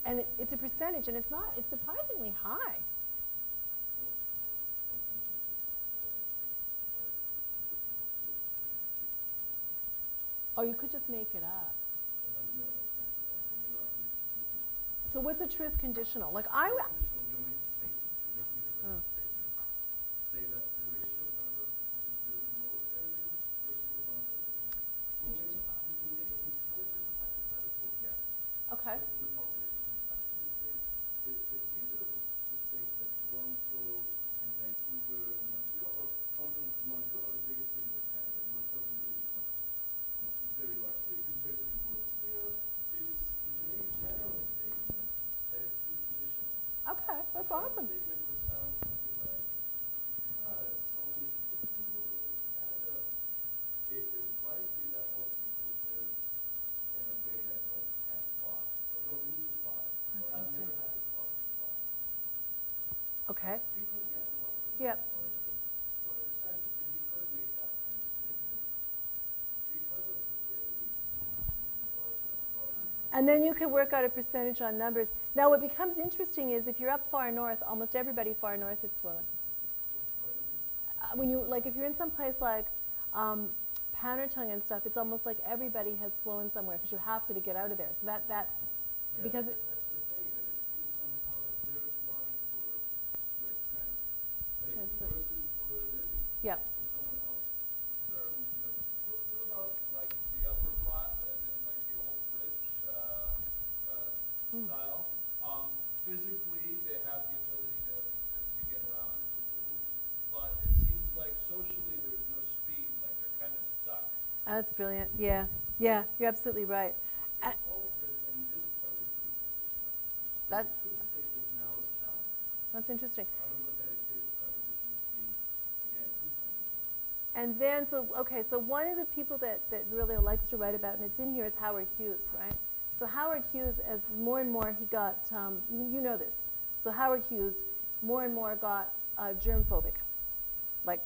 and it's a percentage, and it's surprisingly high. Or you could just make it up. So what's a truth conditional? Like I. You make a statement. You make either a statement. Say that the ratio of number of people who live in rural areas versus the ones that live in. Well, you can make an intelligent hypothetical guess. Okay. In the population, it's either to state that Toronto and Vancouver and Montreal, or Toronto and Montreal are the biggest cities of Canada. And Montreal is very large city compared to the rural sphere. You can make a general statement that is too conditional. Okay, that's awesome. The statement would sound something like, because so many people live in rural Canada, it is likely that most people live in a way that can't fly, or don't need to fly, or have never had the cost to fly. Okay. Frequently, everyone would Yep. you could make that kind of statement because of the way And then you can work out a percentage on numbers. Now what becomes interesting is if you're up far north, almost everybody far north is fluent. When you, like if you're in some place like Panartung and stuff, it's almost like everybody has flown somewhere because you have to get out of there. So because that's the thing, that it seems somehow that they're flying for like versus for a living. Yep. And someone else. What about like the upper class, as in like the old rich style? Physically, they have the ability to get around and to move, but it seems like socially there's no speed. Like they're kind of stuck. That's brilliant. Yeah. Yeah, you're absolutely right. That's interesting. And then, so one of the people that really likes to write about, and it's in here, is Howard Hughes, right? So Howard Hughes, as more and more he got, you know this. So Howard Hughes, more and more got germphobic, like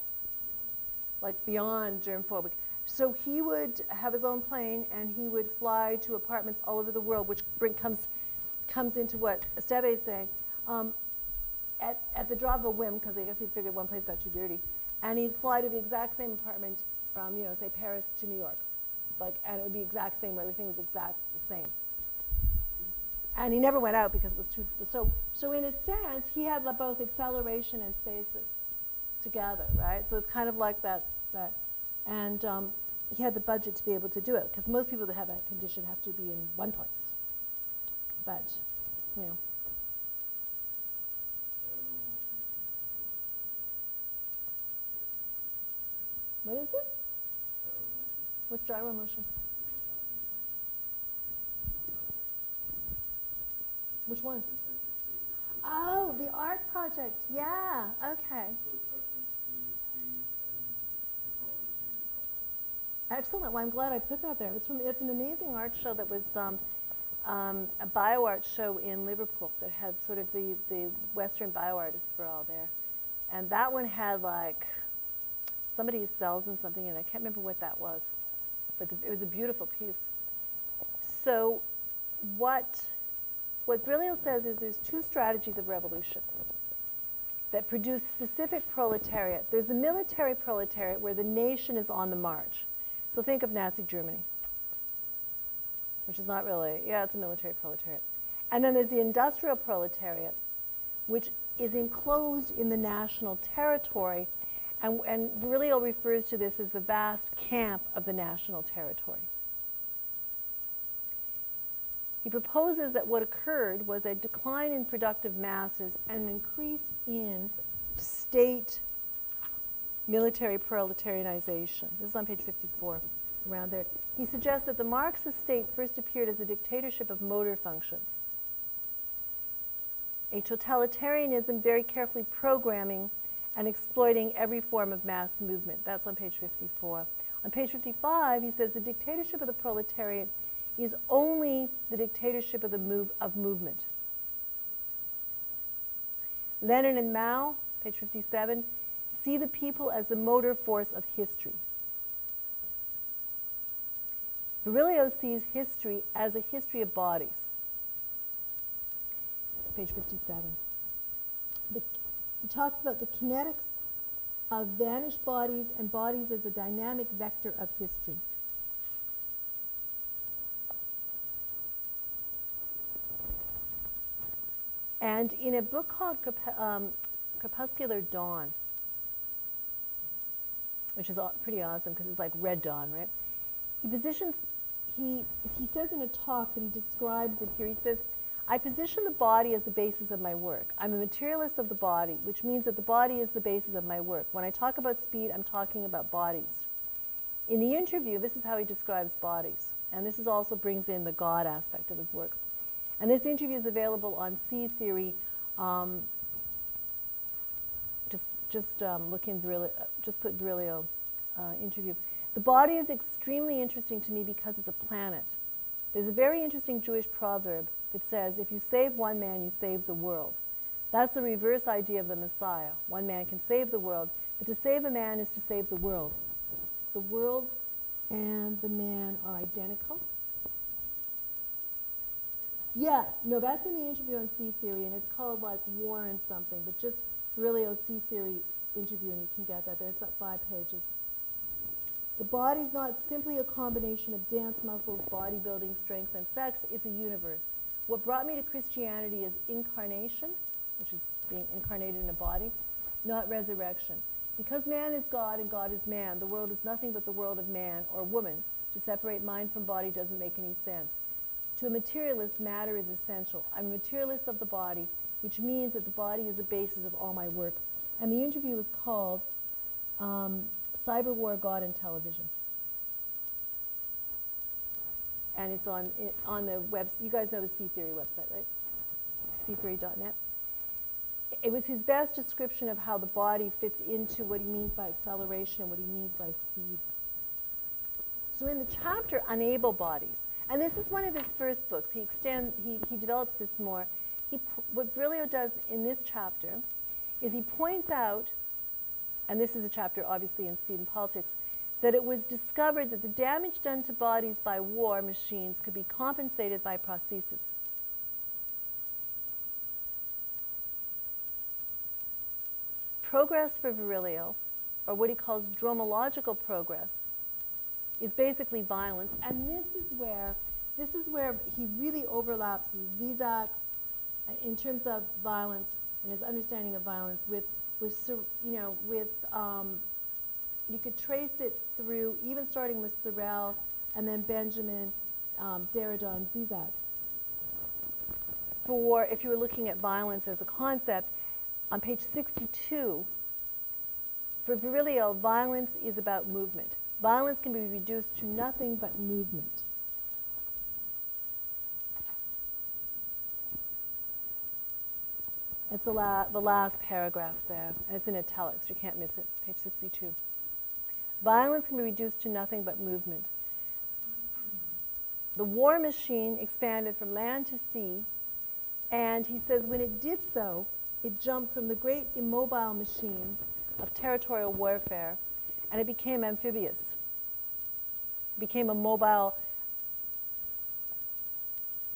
beyond germphobic. So he would have his own plane, and he would fly to apartments all over the world, which comes into what Esteve is saying. At the drop of a whim, because I guess he figured one place got too dirty, and he'd fly to the exact same apartment from, say Paris to New York, and it would be exact same, where everything was exact the same. And he never went out because it was too. So in a sense, he had both acceleration and stasis together, right? So it's kind of like that, and he had the budget to be able to do it, because most people that have that condition have to be in one place. But, What is it? What's gyro motion? Which one? Oh, the art project. Yeah. Okay. Excellent. Well, I'm glad I put that there. It's an amazing art show that was a bio art show in Liverpool that had sort of the Western bio artists were all there, and that one had somebody's cells and something in it. I can't remember what that was, but it was a beautiful piece. So what Virilio says is there's two strategies of revolution that produce specific proletariat. There's the military proletariat where the nation is on the march. So think of Nazi Germany, which is not really, it's a military proletariat. And then there's the industrial proletariat, which is enclosed in the national territory, And Virilio refers to this as the vast camp of the national territory. He proposes that what occurred was a decline in productive masses and an increase in state military proletarianization. This is on page 54, around there. He suggests that the Marxist state first appeared as a dictatorship of motor functions, a totalitarianism very carefully programming and exploiting every form of mass movement. That's on page 54. On page 55, he says the dictatorship of the proletariat is only the dictatorship of movement. Lenin and Mao, page 57, see the people as the motor force of history. Virilio sees history as a history of bodies. Page 57. He talks about the kinetics of vanished bodies and bodies as a dynamic vector of history. And in a book called Crepuscular Dawn, which is pretty awesome because it's like Red Dawn, right? He says in a talk that he describes it here, he says, I position the body as the basis of my work. I'm a materialist of the body, which means that the body is the basis of my work. When I talk about speed, I'm talking about bodies. In the interview, this is how he describes bodies. And this also brings in the God aspect of his work. And this interview is available on C Theory. Look in Virilio, just put Virilio interview. The body is extremely interesting to me because it's a planet. There's a very interesting Jewish proverb that says, if you save one man, you save the world. That's the reverse idea of the Messiah. One man can save the world, but to save a man is to save the world. The world and the man are identical. Yeah, no, that's in the interview on C Theory, and it's called like War and something, but just Virilio C Theory interview, and you can get that there. It's about 5 pages. The body's not simply a combination of dance muscles, bodybuilding, strength, and sex. It's a universe. What brought me to Christianity is incarnation, which is being incarnated in a body, not resurrection. Because man is God and God is man, the world is nothing but the world of man or woman. To separate mind from body doesn't make any sense. To a materialist, matter is essential. I'm a materialist of the body, which means that the body is the basis of all my work. And the interview is called Cyber War, God, and Television. And it's on the web. You guys know the C Theory website, right? ctheory.net. It was his best description of how the body fits into what he means by acceleration and what he means by speed. So in the chapter Unable Bodies, and this is one of his first books, he develops this more. What Virilio does in this chapter is he points out, and this is a chapter obviously in Speed and Politics, that it was discovered that the damage done to bodies by war machines could be compensated by prosthesis. Progress for Virilio, or what he calls dromological progress, is basically violence, and this is where he really overlaps with Zizek in terms of violence and his understanding of violence you could trace it through, even starting with Sorel and then Benjamin, Derrida, and Zizek. If you were looking at violence as a concept, on page 62, for Virilio, violence is about movement. Violence can be reduced to nothing but movement. It's the last paragraph there, and it's in italics. You can't miss it, page 62. Violence can be reduced to nothing but movement. The war machine expanded from land to sea, and he says when it did so, it jumped from the great immobile machine of territorial warfare, and it became amphibious. It became a mobile.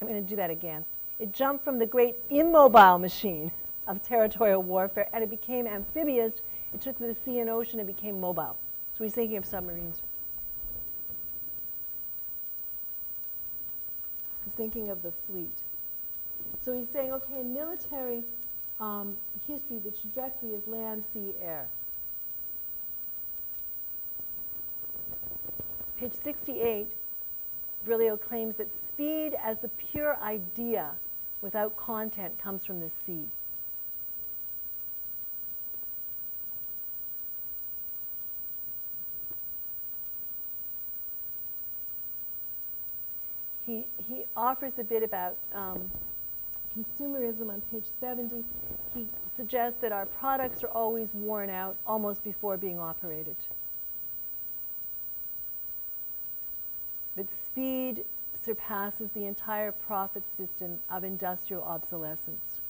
I'm going to do that again. It jumped from the great immobile machine of territorial warfare, and it became amphibious. It took to the sea and ocean and became mobile. So he's thinking of submarines. He's thinking of the fleet. So he's saying, okay, in military history, the trajectory is land, sea, air. Page 68, Virilio claims that speed as the pure idea without content comes from the sea. He offers a bit about consumerism on page 70. He suggests that our products are always worn out almost before being operated. That speed surpasses the entire profit system of industrial obsolescence.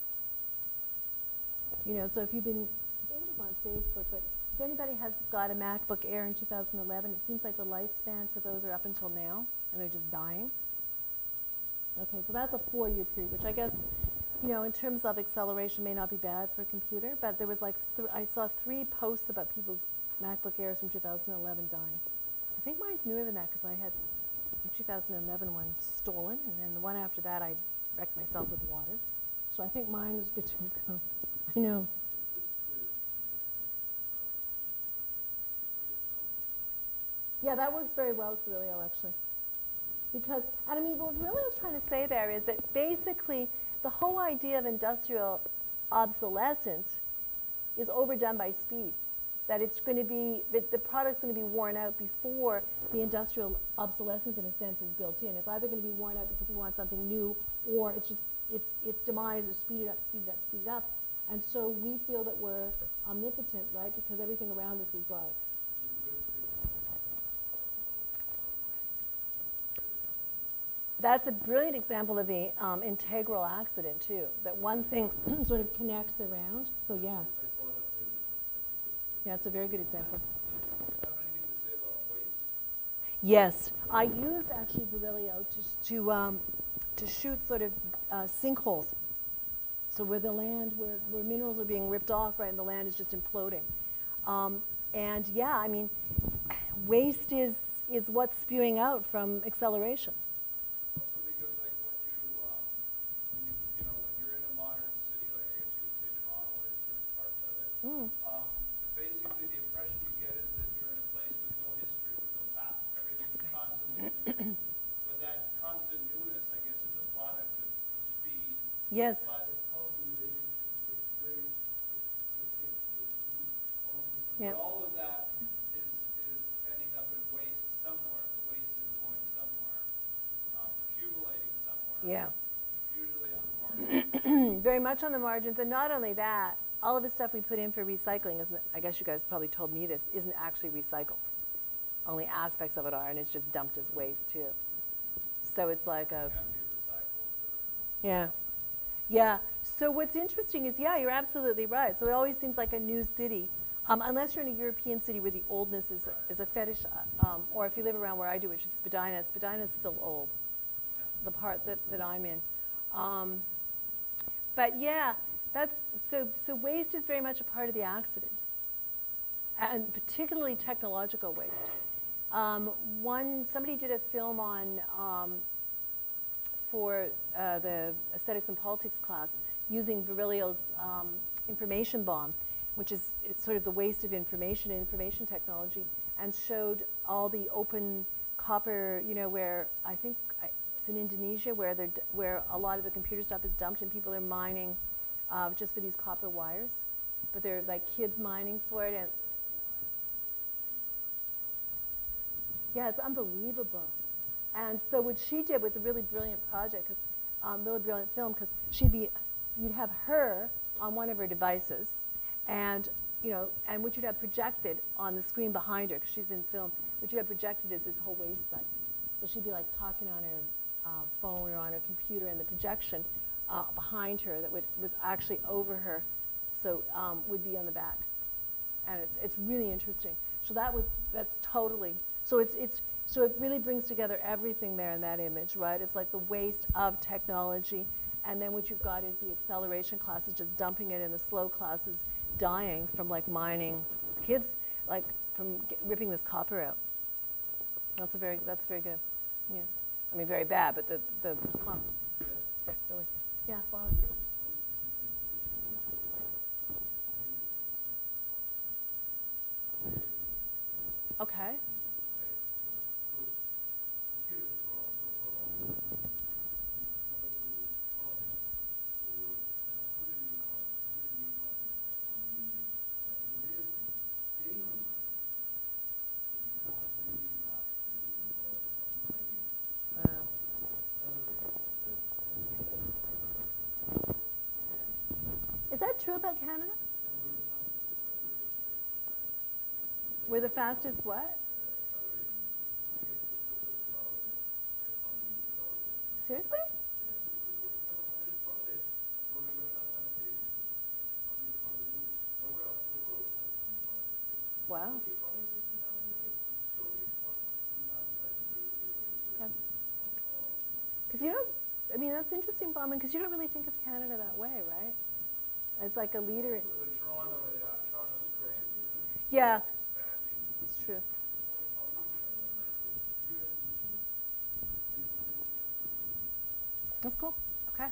You know, so if you've been, I think it was on Facebook, but if anybody has got a MacBook Air in 2011, it seems like the lifespan for those are up until now, and they're just dying. Okay, so that's a 4-year period, which I guess, you know, in terms of acceleration may not be bad for a computer, but there was like, I saw 3 posts about people's MacBook Airs from 2011 dying. I think mine's newer than that because I had the 2011 one stolen, and then the one after that I wrecked myself with water. So I think mine is good to go. I know. Yeah, that works very well with Virilio, actually. Because, and I mean, what Virilio's trying to say there is that basically the whole idea of industrial obsolescence is overdone by speed. That it's going to be, that the product's going to be worn out before the industrial obsolescence, in a sense, is built in. It's either going to be worn out because you want something new, or it's just, its demise is speed it up, speed it up, speed it up. And so we feel that we're omnipotent, right, because everything around us is right. That's a brilliant example of the integral accident, too, that one thing sort of connects around. So, yeah. Yeah, it's a very good example. Have anything to say about waste? Yes. I used, actually, Virilio to shoot sort of sinkholes. So where the land, where minerals are being ripped off, right, and the land is just imploding. And, yeah, I mean, waste is what's spewing out from acceleration. Basically, the impression you get is that you're in a place with no history, with no past. Everything's constantly new. But that constant newness, I guess, is a product of speed. Yes. But yeah. But all of that is ending up in waste somewhere. The waste is going somewhere, accumulating somewhere. Yeah. Usually on the margins. Very much on the margins, and not only that, all of the stuff we put in for recycling, isn't, I guess you guys probably told me this, isn't actually recycled. Only aspects of it are, and it's just dumped as waste, too. So it's like a... Yeah. Yeah. So what's interesting is, yeah, you're absolutely right. So it always seems like a new city, unless you're in a European city where the oldness is a fetish, or if you live around where I do, which is Spadina. Spadina's still old, the part that I'm in. But yeah, that's, so waste is very much a part of the accident, and particularly technological waste. Somebody did a film on, for the aesthetics and politics class, using Virilio's information bomb, which is it's sort of the waste of information and information technology, and showed all the open copper, you know, where I think it's in Indonesia where a lot of the computer stuff is dumped and people are mining just for these copper wires, but they're like kids mining for it, and yeah, it's unbelievable. And so what she did was a really brilliant project, really brilliant film, because you'd have her on one of her devices, and you know, and what you'd have projected on the screen behind her, because she's in film, what you'd have projected is this whole waste site. So she'd be like talking on her phone or on her computer, and the projection behind her that was actually over her, so would be on the back, and it's really interesting. So that's totally, so so it really brings together everything there in that image, right? It's like the waste of technology, and then what you've got is the acceleration classes just dumping it in the slow classes, dying from like mining, kids like from ripping this copper out. That's very good. Yeah, I mean very bad, but the really, yeah, Bob. Okay. So true about Canada? We're the fastest what? Seriously? Wow. Because you don't, I mean, that's interesting, Bauman, because you don't really think of Canada that way, right? As like a leader. Yeah, it's true. That's cool. Okay.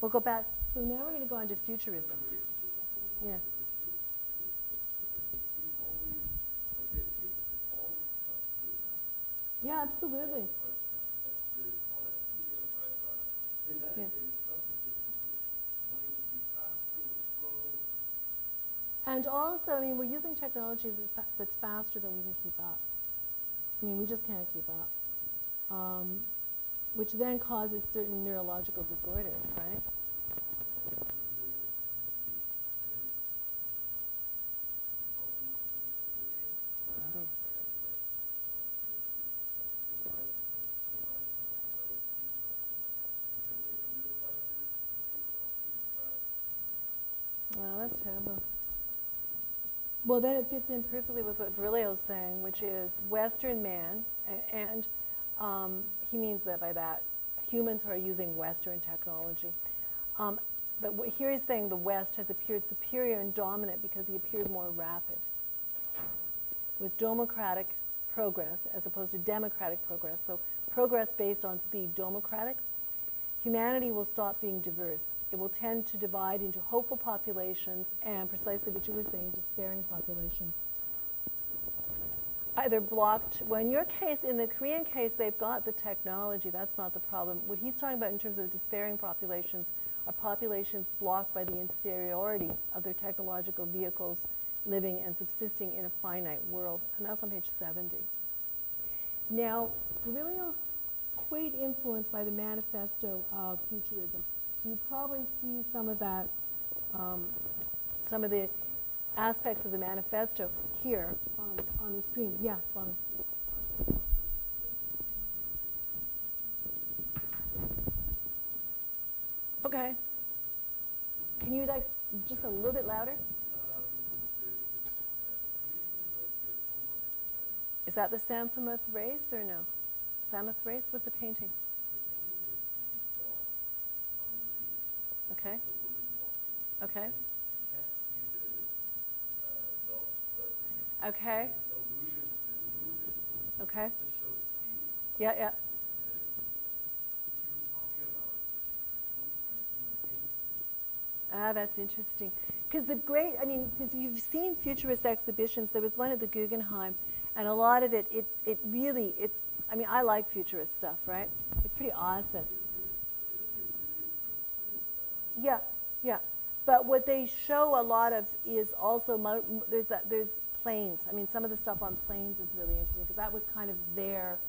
We'll go back. So now we're going to go on to futurism. Yeah. Yeah, absolutely. Yeah. And also, I mean, we're using technology that's faster than we can keep up. I mean, we just can't keep up. Which then causes certain neurological disorders, right? Well, that's terrible. Well, then it fits in perfectly with what Virilio's saying, which is Western man, and he means that by that, humans who are using Western technology. But here he's saying the West has appeared superior and dominant because he appeared more rapid. With democratic progress as opposed to democratic progress. So progress based on speed, democratic. Humanity will stop being diverse. It will tend to divide into hopeful populations and, precisely what you were saying, despairing populations. Either blocked, well, in your case, in the Korean case, they've got the technology. That's not the problem. What he's talking about in terms of despairing populations are populations blocked by the inferiority of their technological vehicles living and subsisting in a finite world. And that's on page 70. Now, Virilio's quite influenced by the manifesto of futurism. So you probably see some of that, some of the aspects of the manifesto here on the screen. Yeah, Bonnie. Okay. Can you like just a little bit louder? Is that the Samphamoth race or no? Samphamoth race? What's the painting? Okay. Okay. Okay. Okay. Yeah, yeah. Ah, that's interesting. Because the great, I mean, because you've seen futurist exhibitions. There was one at the Guggenheim, and a lot of it, it really, I mean, I like futurist stuff, right? It's pretty awesome. Yeah, yeah. But what they show a lot of is also, there's planes. I mean, some of the stuff on planes is really interesting, because that was kind of their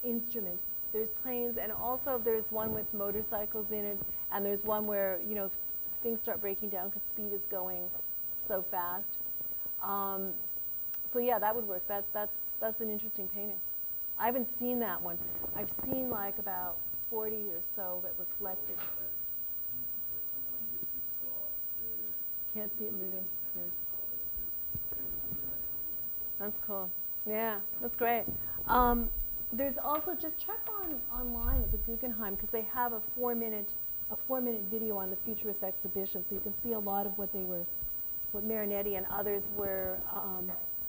instrument. There's planes, and also there's one with motorcycles in it, and there's one where, you know, things start breaking down because speed is going so fast. So yeah, that would work. That's an interesting painting. I haven't seen that one. I've seen like about 40 or so that were collected. Can't see it moving. Yeah. That's cool. Yeah, that's great. There's also, just check online at the Guggenheim, because they have a 4-minute video on the futurist exhibition, so you can see a lot of what Marinetti and others were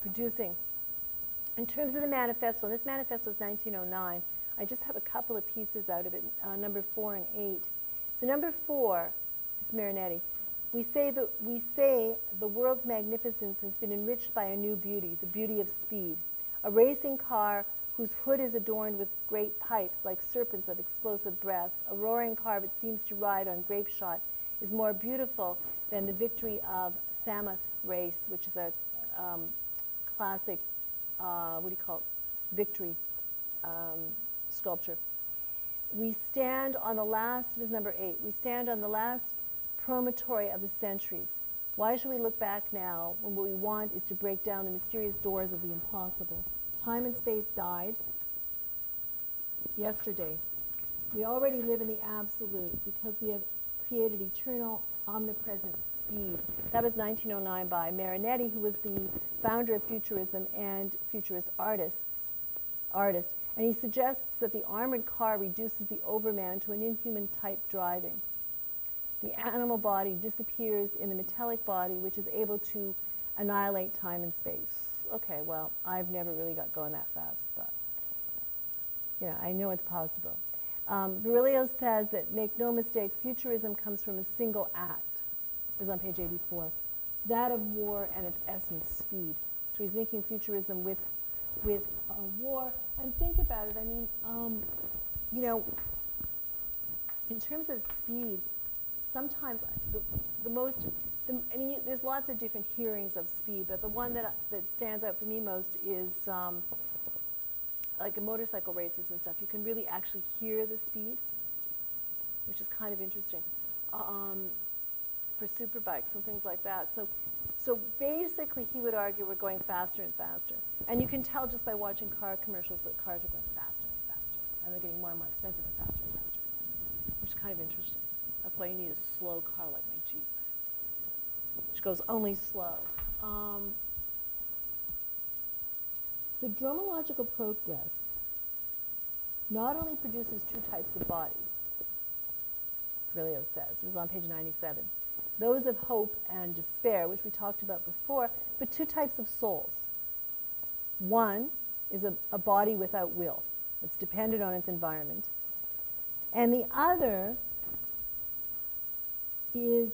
producing. In terms of the manifesto, and this manifesto is 1909, I just have a couple of pieces out of it, number 4 and 8. So number 4 is Marinetti. We say the world's magnificence has been enriched by a new beauty, the beauty of speed. A racing car whose hood is adorned with great pipes like serpents of explosive breath, a roaring car that seems to ride on grape shot, is more beautiful than the victory of Samphamoth race, which is a classic, victory sculpture. We stand on the last, this is number 8, we stand on the last promontory of the centuries. Why should we look back now when what we want is to break down the mysterious doors of the impossible? Time and space died yesterday. We already live in the absolute because we have created eternal, omnipresent speed. That was 1909 by Marinetti, who was the founder of Futurism and Futurist artist. And he suggests that the armored car reduces the overman to an inhuman type driving. The animal body disappears in the metallic body, which is able to annihilate time and space. Okay, well, I've never really got going that fast, but I know it's possible. Virilio says that, make no mistake, futurism comes from a single act. This is on page 84. That of war and its essence, speed. So he's linking futurism with war. And think about it. I mean, in terms of speed, sometimes there's lots of different hearings of speed, but the one that stands out for me most is like in motorcycle races and stuff. You can really actually hear the speed, which is kind of interesting, for super bikes and things like that. So basically, he would argue we're going faster and faster. And you can tell just by watching car commercials that cars are going faster and faster. And they're getting more and more expensive and faster and faster, which is kind of interesting. That's why you need a slow car like my Jeep, which goes only slow. The dromological progress not only produces two types of bodies, Virilio says, this is on page 97, those of hope and despair, which we talked about before, but two types of souls. One is a body without will. It's dependent on its environment. And the other is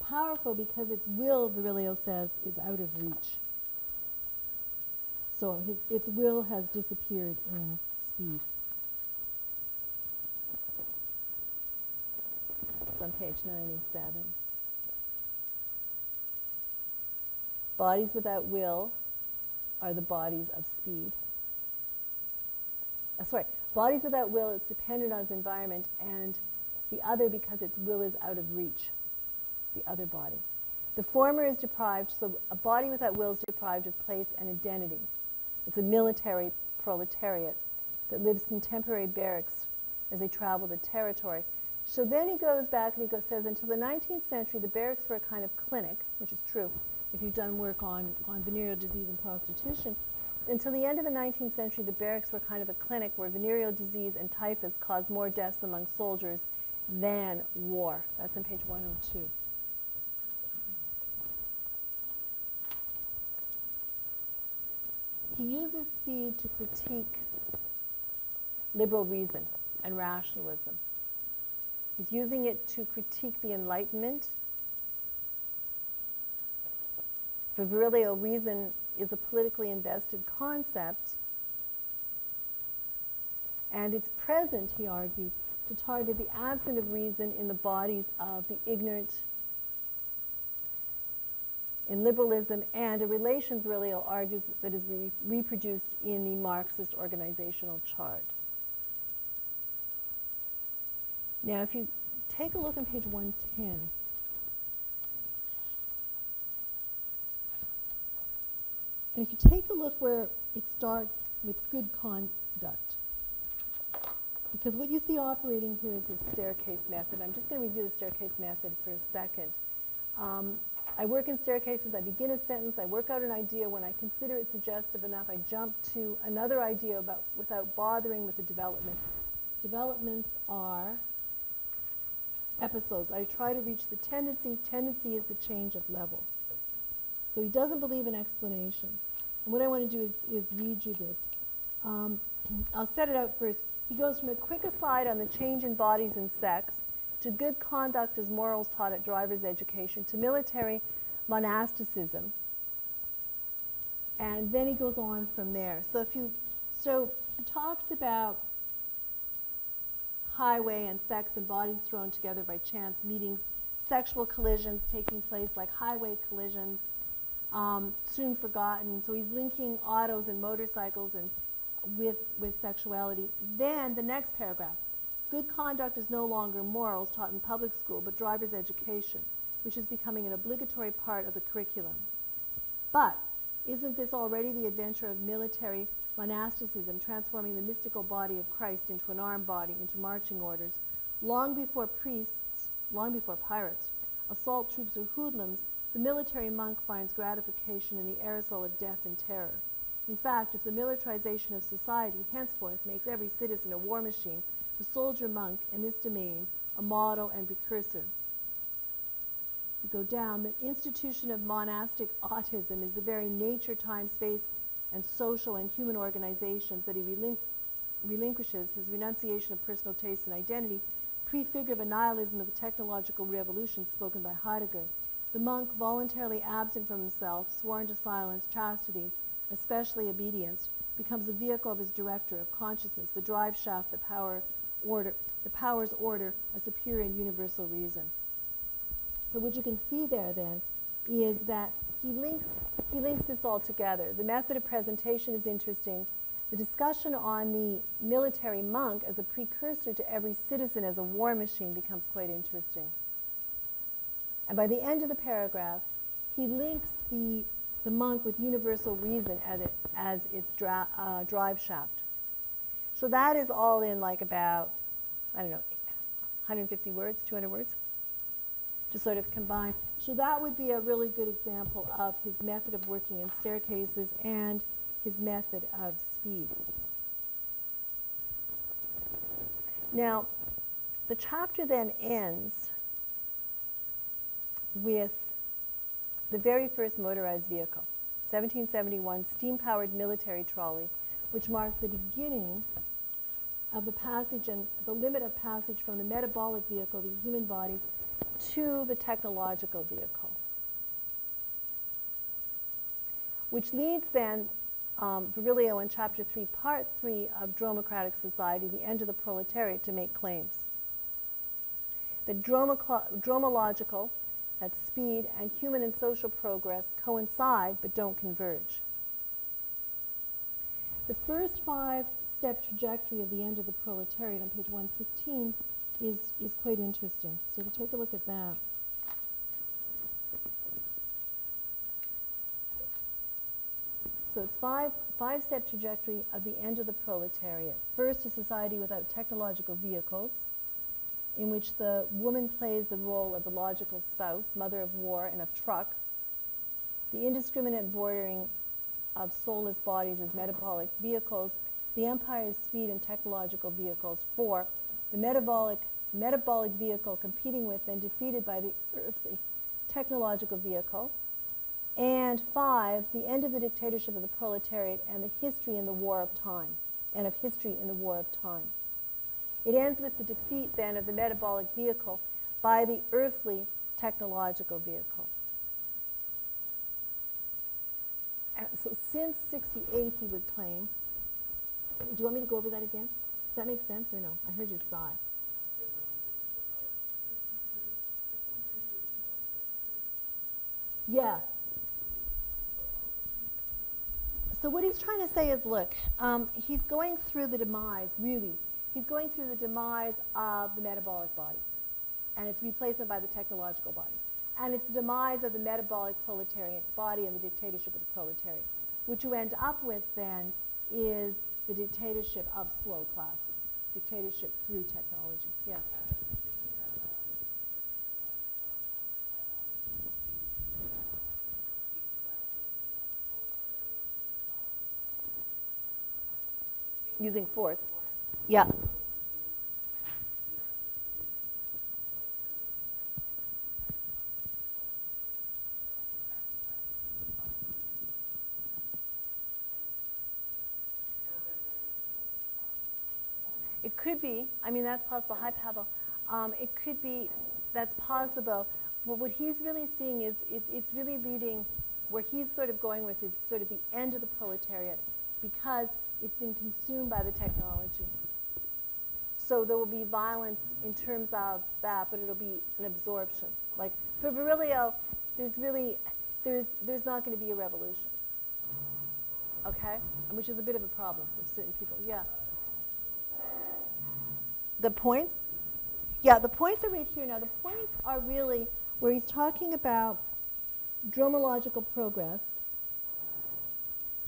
powerful because its will, Virilio says, is out of reach. So its will has disappeared in speed. It's on page 97. Bodies without will are the bodies of speed. Bodies without will is dependent on its environment, and the other because its will is out of reach, the other body. The former is deprived, so a body without will is deprived of place and identity. It's a military proletariat that lives in temporary barracks as they travel the territory. So then he goes back and he says, until the 19th century, the barracks were a kind of clinic, which is true if you've done work on venereal disease and prostitution. Until the end of the 19th century, the barracks were kind of a clinic where venereal disease and typhus caused more deaths among soldiers than war. That's on page 102. He uses speed to critique liberal reason and rationalism. He's using it to critique the Enlightenment. For Virilio, reason is a politically invested concept, and it's present, he argues, to target the absence of reason in the bodies of the ignorant in liberalism, and a relation, Virilio argues, that is reproduced in the Marxist organizational chart. Now, if you take a look on page 110, and if you take a look where it starts with good conduct, because what you see operating here is a staircase method. I'm just going to review the staircase method for a second. I work in staircases. I begin a sentence. I work out an idea. When I consider it suggestive enough, I jump to another idea without bothering with the development. Developments are episodes. I try to reach the tendency. Tendency is the change of level. So he doesn't believe in explanation. And what I want to do is read you this. I'll set it out first. He goes from a quick aside on the change in bodies and sex to good conduct as morals taught at driver's education to military monasticism. And then he goes on from there. So he talks about highway and sex and bodies thrown together by chance meetings, sexual collisions taking place like highway collisions, soon forgotten. So he's linking autos and motorcycles and with sexuality. Then the next paragraph, Good conduct is no longer morals taught in public school, but driver's education, which is becoming an obligatory part of the curriculum. But isn't this already the adventure of military monasticism, transforming the mystical body of Christ into an armed body, into marching orders? Long before priests, long before pirates, assault troops, or hoodlums, the military monk finds gratification in the aerosol of death and terror. In fact, if the militarization of society henceforth makes every citizen a war machine, the soldier monk in this domain a model and precursor. You go down, the institution of monastic autism is the very nature, time, space, and social and human organizations that he relinquishes his renunciation of personal taste and identity, prefigure of a nihilism of a technological revolution spoken by Heidegger. The monk, voluntarily absent from himself, sworn to silence, chastity, especially obedience, becomes a vehicle of his director of consciousness, the drive shaft, the power's order, a superior and universal reason. So what you can see there then is that he links this all together. The method of presentation is interesting. The discussion on the military monk as a precursor to every citizen as a war machine becomes quite interesting. And by the end of the paragraph, he links the monk with universal reason as its drive shaft. So that is all in like about, I don't know, 150 words, 200 words, to sort of combine. So that would be a really good example of his method of working in staircases and his method of speed. Now, the chapter then ends with the very first motorized vehicle, 1771 steam-powered military trolley, which marked the beginning of the passage and the limit of passage from the metabolic vehicle, the human body, to the technological vehicle. Which leads then Virilio in Chapter 3, Part 3 of Dromocratic Society, the end of the proletariat, to make claims. The dromological, that's speed, and human and social progress coincide but don't converge. The first 5-step trajectory of the end of the proletariat on page 115 is quite interesting. So to take a look at that. So it's five-step trajectory of the end of the proletariat. First, a society without technological vehicles, in which the woman plays the role of the logical spouse, mother of war, and of truck. The indiscriminate bordering of soulless bodies as metabolic vehicles. The empire of speed and technological vehicles. 4, the metabolic vehicle competing with and defeated by the earthly technological vehicle. And 5, the end of the dictatorship of the proletariat and the history in the war of time, and of history in the war of time. It ends with the defeat then of the metabolic vehicle by the earthly technological vehicle. And so since 68, he would claim, do you want me to go over that again? Does that make sense or no? I heard you sigh. Yeah. So what he's trying to say is, look, he's going through the demise, really. He's going through the demise of the metabolic body and its replacement by the technological body. And it's the demise of the metabolic proletariat body and the dictatorship of the proletariat. What you end up with then is the dictatorship of slow classes, dictatorship through technology. Yeah. Using force. Yeah. It could be. I mean, that's possible. Hi, Pavel. It could be. That's possible. Well, what he's really seeing is it's really leading, where he's sort of going with is sort of the end of the proletariat, because it's been consumed by the technology. So there will be violence in terms of that, but it'll be an absorption. Like for Virilio, there's not going to be a revolution. Okay? Which is a bit of a problem for certain people. Yeah. The points? Yeah, the points are right here. Now, the points are really where he's talking about dromological progress.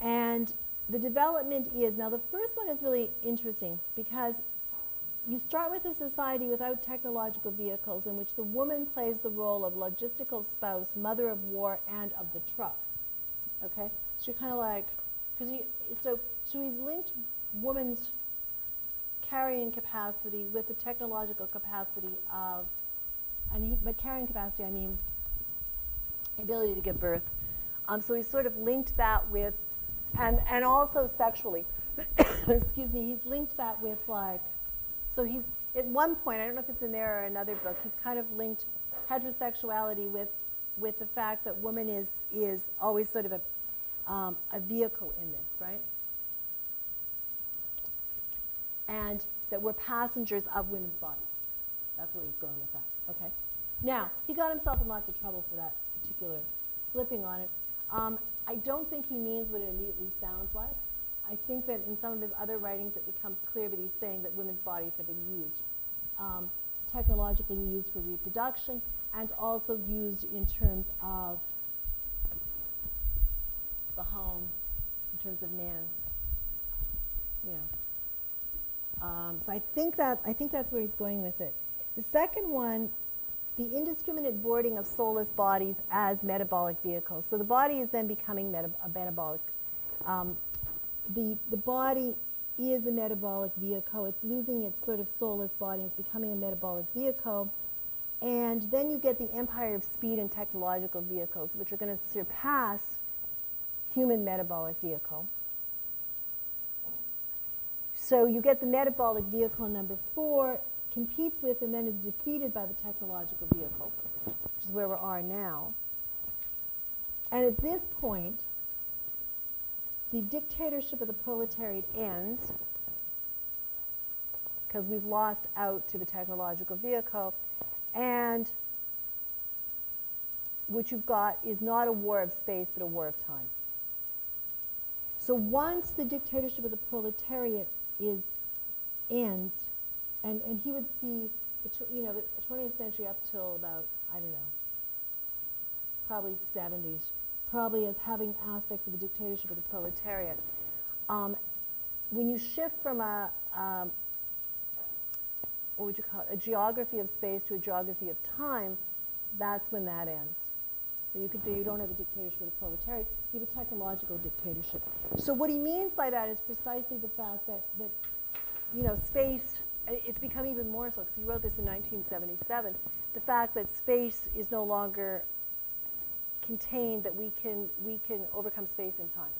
And the development is, now the first one is really interesting because you start with a society without technological vehicles in which the woman plays the role of logistical spouse, mother of war, and of the truck. Okay? So you're kind of like, so he's linked woman's carrying capacity with the technological capacity of, by carrying capacity I mean ability to give birth. So he's sort of linked that with, and also sexually, excuse me, he's linked that with like, so he's, at one point, I don't know if it's in there or another book, he's kind of linked heterosexuality with the fact that woman is always sort of a vehicle in this, right? And that we're passengers of women's bodies. That's where he's going with that, okay? Now, he got himself in lots of trouble for that particular flipping on it. I don't think he means what it immediately sounds like. I think that in some of his other writings it becomes clear that he's saying that women's bodies have been used, technologically used for reproduction, and also used in terms of the home, in terms of man. You know. So I think that's where he's going with it. The second one, the indiscriminate boarding of soulless bodies as metabolic vehicles. So the body is then becoming a metabolic. The body is a metabolic vehicle. It's losing its sort of soulless body. It's becoming a metabolic vehicle. And then you get the empire of speed and technological vehicles, which are going to surpass human metabolic vehicle. So you get the metabolic vehicle number 4, competes with and then is defeated by the technological vehicle, which is where we are now. And at this point, the dictatorship of the proletariat ends because we've lost out to the technological vehicle, and what you've got is not a war of space but a war of time. So once the dictatorship of the proletariat ends, and he would see the 20th century up till about, I don't know, probably 70s, probably as having aspects of the dictatorship of the proletariat. When you shift from what would you call it, a geography of space to a geography of time, that's when that ends. So you don't have a dictatorship of the proletariat, you have a technological dictatorship. So what he means by that is precisely the fact that space, it's become even more so, because he wrote this in 1977, the fact that space is no longer contained, that we can overcome space and time.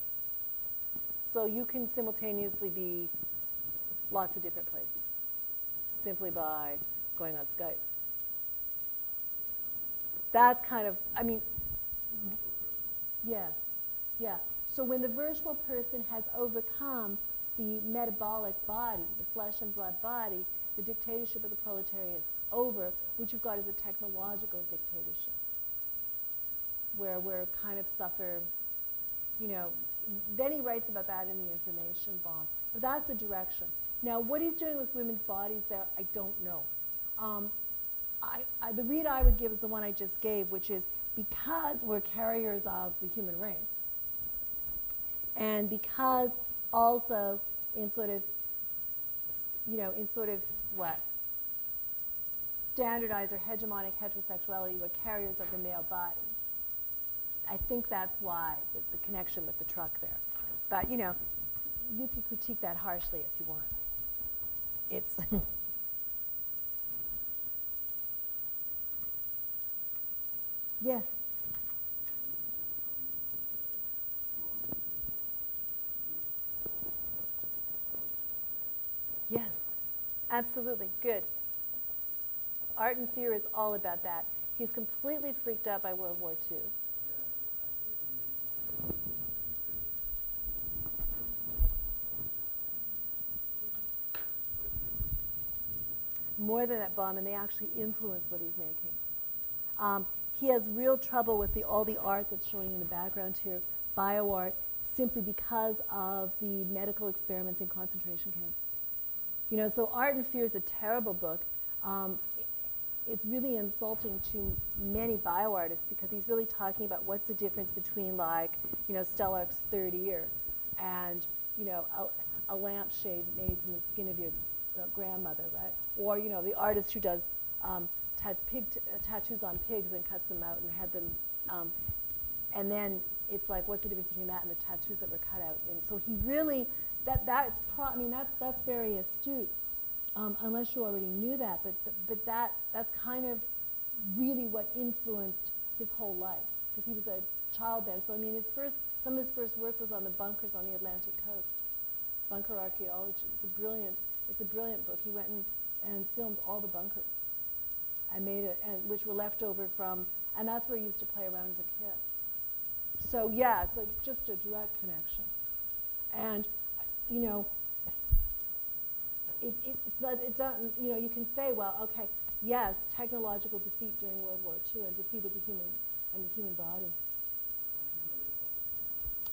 So you can simultaneously be lots of different places simply by going on Skype. That's kind of, yeah. So when the virtual person has overcome the metabolic body, the flesh and blood body, the dictatorship of the proletariat is over. What you've got is a technological dictatorship, where we're kind of suffer, then he writes about that in the information bomb. But that's the direction. Now, what he's doing with women's bodies there, I don't know. The read I would give is the one I just gave, which is because we're carriers of the human race, and because also in sort of what? Standardized or hegemonic heterosexuality, we're carriers of the male body. I think that's why the connection with the truck there. But, you can critique that harshly if you want. It's yes. Yes, absolutely. Good. Art and Fear is all about that. He's completely freaked out by World War II. More than that bomb, and they actually influence what he's making. He has real trouble with all the art that's showing in the background here, bioart, simply because of the medical experiments in concentration camps. So Art and Fear is a terrible book. It's really insulting to many bioartists because he's really talking about what's the difference between Stellark's third ear and, a lampshade made from the skin of your grandmother, right? Or, the artist who does tattoos on pigs and cuts them out and had them, and then it's like, what's the difference between that and the tattoos that were cut out? And so he really, that's very astute. Unless you already knew that, but that's kind of really what influenced his whole life, because he was a child then. So some of his first work was on the bunkers on the Atlantic coast, bunker archaeology. It's a brilliant book. He went and filmed all the bunkers, and which were left over from, and that's where he used to play around as a kid. So yeah, it's just a direct connection, and it's not, you can say, well, okay, yes, technological defeat during World War II and defeat of the human body.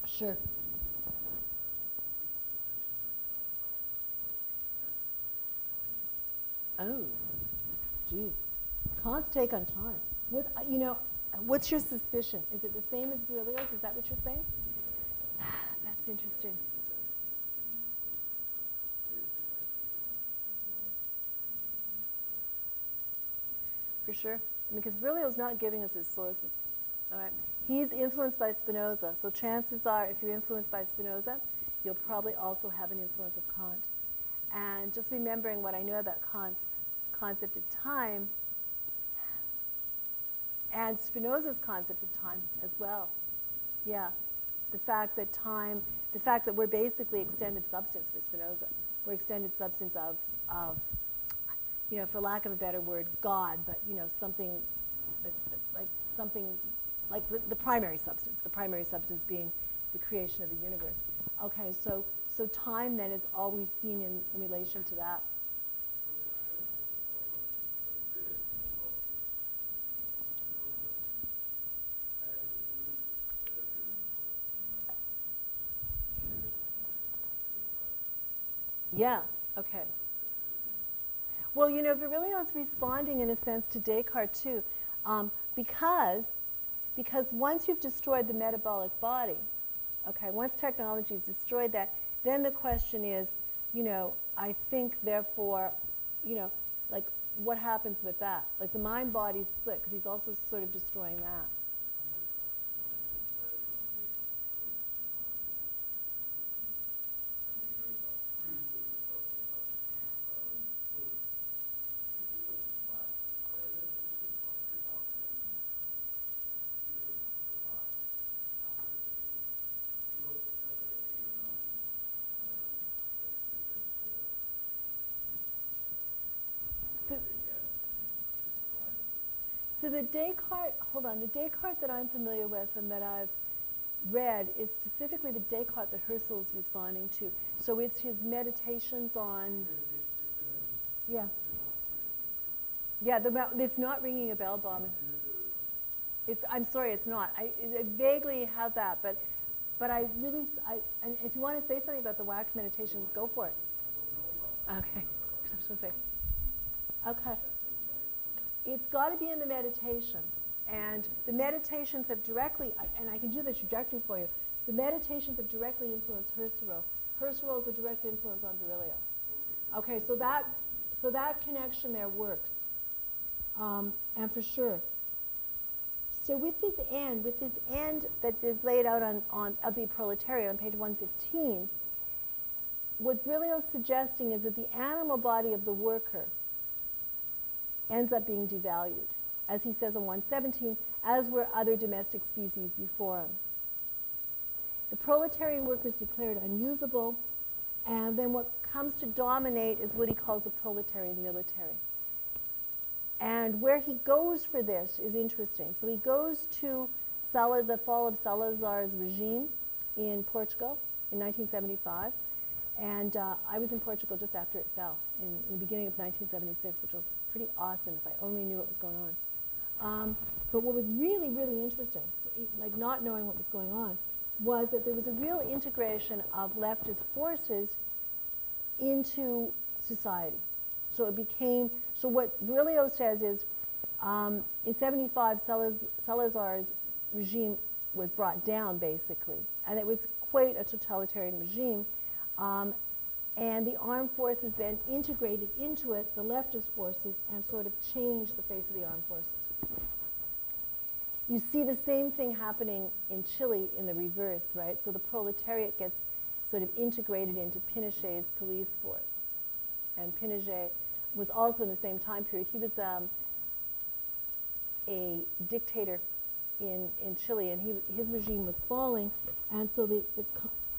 Sure. Oh, gee. Kant's take on time. What's your suspicion? Is it the same as Virilio's? Is that what you're saying? That's interesting. For sure. Because Virilio's not giving us his sources. All right. He's influenced by Spinoza. So chances are, if you're influenced by Spinoza, you'll probably also have an influence of Kant. And just remembering what I know about Kant's concept of time and Spinoza's concept of time as well. Yeah. The fact that we're basically extended substance for Spinoza. We're extended substance of for lack of a better word, God, but something like the primary substance being the creation of the universe. Okay, so time then is always seen in relation to that. Yeah, okay. Well, Virilio's responding in a sense to Descartes too, because once you've destroyed the metabolic body, okay, once technology has destroyed that, then the question is, I think therefore, like what happens with that? Like the mind-body split, because he's also sort of destroying that. So the Descartes that I'm familiar with and that I've read is specifically the Descartes that Husserl is responding to. So it's his meditations on, yeah. Yeah, it's not ringing a bell, Bob. I'm sorry, it's not. I vaguely have that, but and if you want to say something about the wax meditation, go for it. Okay, I was going to say. Okay. It's got to be in the meditation. And the meditations have directly, and I can do the trajectory for you, the meditations have directly influenced Husserl. Husserl is a direct influence on Virilio. Okay, so that connection there works. And for sure. So with this end that is laid out on of the proletariat on page 115, what Virilio is suggesting is that the animal body of the worker ends up being devalued, as he says on 117, as were other domestic species before him. The proletarian worker is declared unusable, and then what comes to dominate is what he calls the proletarian military. And where he goes for this is interesting. So he goes to the fall of Salazar's regime in Portugal in 1975. And I was in Portugal just after it fell in the beginning of 1976, which was pretty awesome if I only knew what was going on. But what was really, really interesting, like not knowing what was going on, was that there was a real integration of leftist forces into society. So it became, so what Virilio says is, in 75, Salazar's regime was brought down, basically. And it was quite a totalitarian regime. And the armed forces then integrated into it the leftist forces and sort of changed the face of the armed forces. You see the same thing happening in Chile in the reverse, right? So the proletariat gets sort of integrated into Pinochet's police force. And Pinochet was also in the same time period. He was a dictator in Chile, and his regime was falling. And so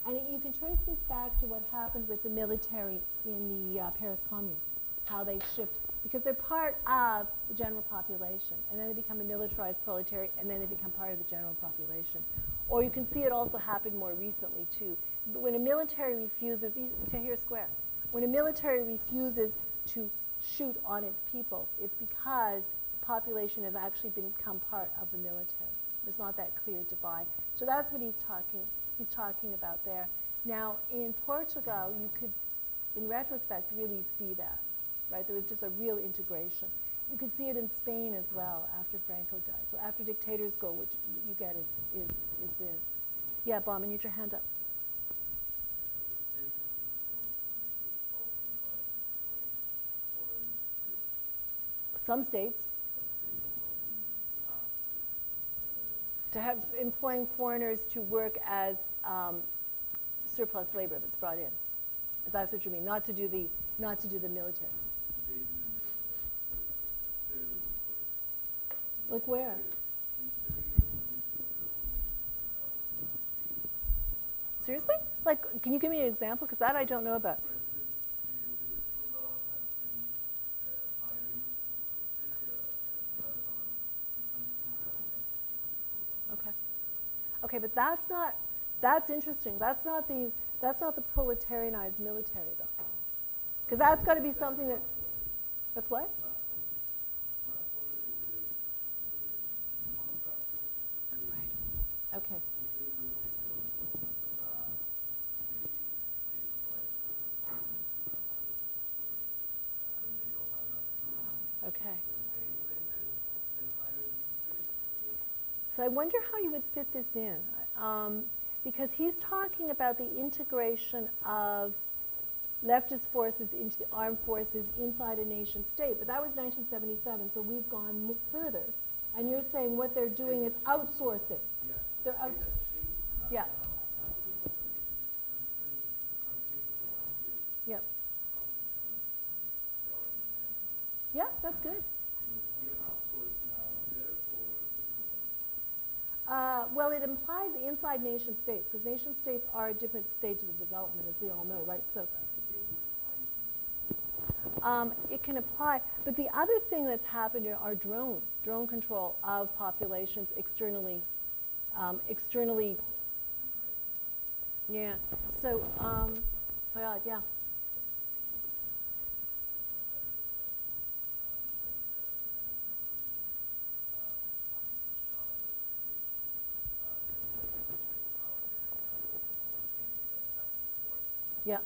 and you can trace this back to what happened with the military in the Paris Commune, how they shift, because they're part of the general population, and then they become a militarized proletariat, and then they become part of the general population. Or you can see it also happen more recently, too. When a military refuses, Tahrir Square, when a military refuses to shoot on its people, it's because the population has actually become part of the military. There's not that clear divide. So that's what he's talking about there. Now, in Portugal, you could, in retrospect, really see that, right? There was just a real integration. You could see it in Spain as well after Franco died. So after dictators go, what you get is this. Yeah, Bauman, you had your hand up. Some states. To have employing foreigners to work as surplus labor that's brought in. If that's what you mean, not to do the military. Like where? Seriously? Like, can you give me an example? Because that I don't know about. Okay. Okay, but that's interesting. That's not the proletarianized military, though. Because that's got to be something that's what? Right. Okay. Okay. So I wonder how you would fit this in, because he's talking about the integration of leftist forces into the armed forces inside a nation state. But that was 1977, so we've gone further. And you're saying what they're doing is outsourcing. Yeah. They're yeah. Yep. Yeah, that's good. Well, it implies the inside nation states, because nation states are at different stages of development, as we all know, right? So it can apply. But the other thing that's happened here are drone control of populations externally. Yeah. So, yeah. Yeah.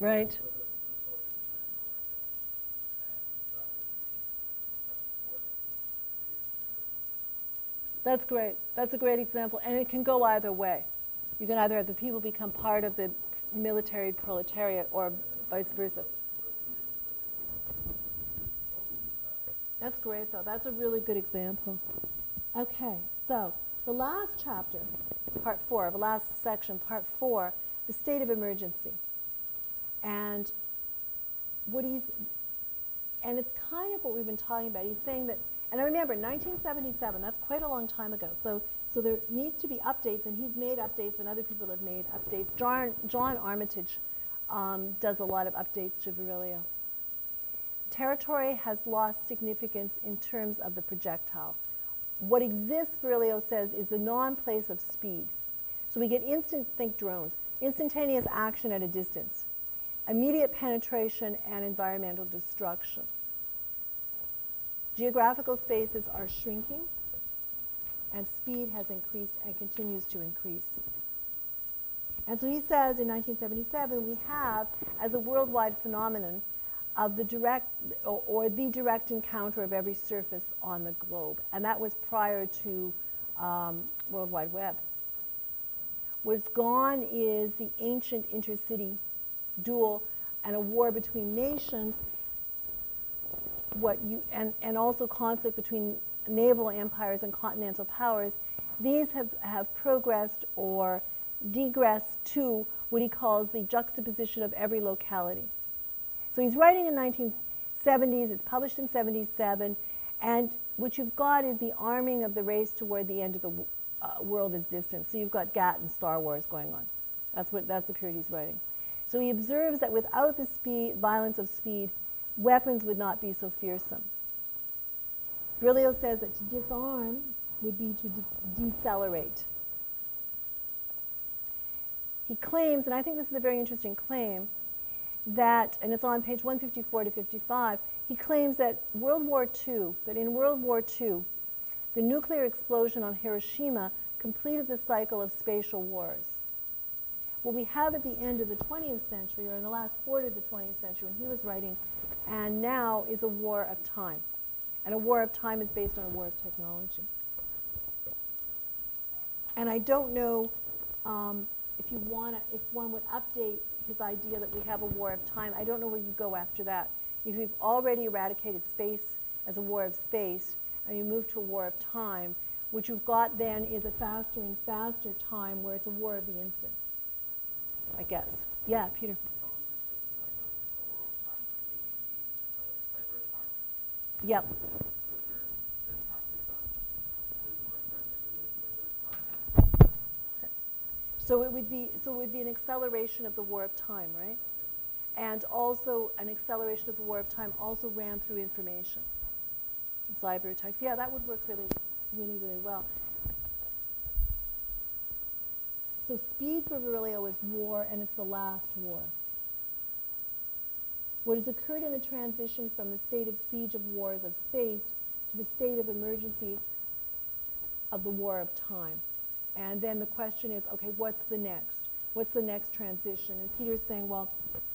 Right. That's great. That's a great example. And it can go either way. You can either have the people become part of the military proletariat or vice versa. That's great, though. That's a really good example. Okay, so the last chapter, part 4, the last section, part 4, the state of emergency. And it's kind of what we've been talking about. He's saying that, and I remember 1977, that's quite a long time ago. So there needs to be updates, and he's made updates, and other people have made updates. John Armitage does a lot of updates to Virilio. Territory has lost significance in terms of the projectile. What exists, Virilio says, is the non-place of speed. So we get think drones, instantaneous action at a distance. immediate penetration and environmental destruction. Geographical spaces are shrinking, and speed has increased and continues to increase. And so he says in 1977, we have, as a worldwide phenomenon, of the direct, or the direct encounter of every surface on the globe. And that was prior to World Wide Web. What's gone is the ancient intercity duel and a war between nations, and also conflict between naval empires and continental powers. These have progressed or degressed to what he calls the juxtaposition of every locality. So he's writing in 1970s, it's published in 77, and what you've got is the arming of the race toward the end of the world is distant. So you've got GATT and Star Wars going on. That's the period he's writing. So he observes that without the violence of speed, weapons would not be so fearsome. Virilio says that to disarm would be to decelerate. He claims, and I think this is a very interesting claim, that, and it's on page 154 to 55, he claims that in World War II, the nuclear explosion on Hiroshima completed the cycle of spatial wars. What we have at the end of the 20th century, or in the last quarter of the 20th century when he was writing, and now is a war of time. And a war of time is based on a war of technology. And I don't know if one would update his idea that we have a war of time. I don't know where you go after that. If you've already eradicated space as a war of space, and you move to a war of time, what you've got then is a faster and faster time where it's a war of the instant, I guess. Yeah, Peter. Yep. So it would be an acceleration of the war of time, right? And also an acceleration of the war of time also ran through information. Cyber attacks. Yeah, that would work really, really, really well. So speed for Virilio is war, and it's the last war. What has occurred in the transition from the state of siege of wars of space to the state of emergency of the war of time. And then the question is, okay, what's the next? What's the next transition? And Peter's saying, well,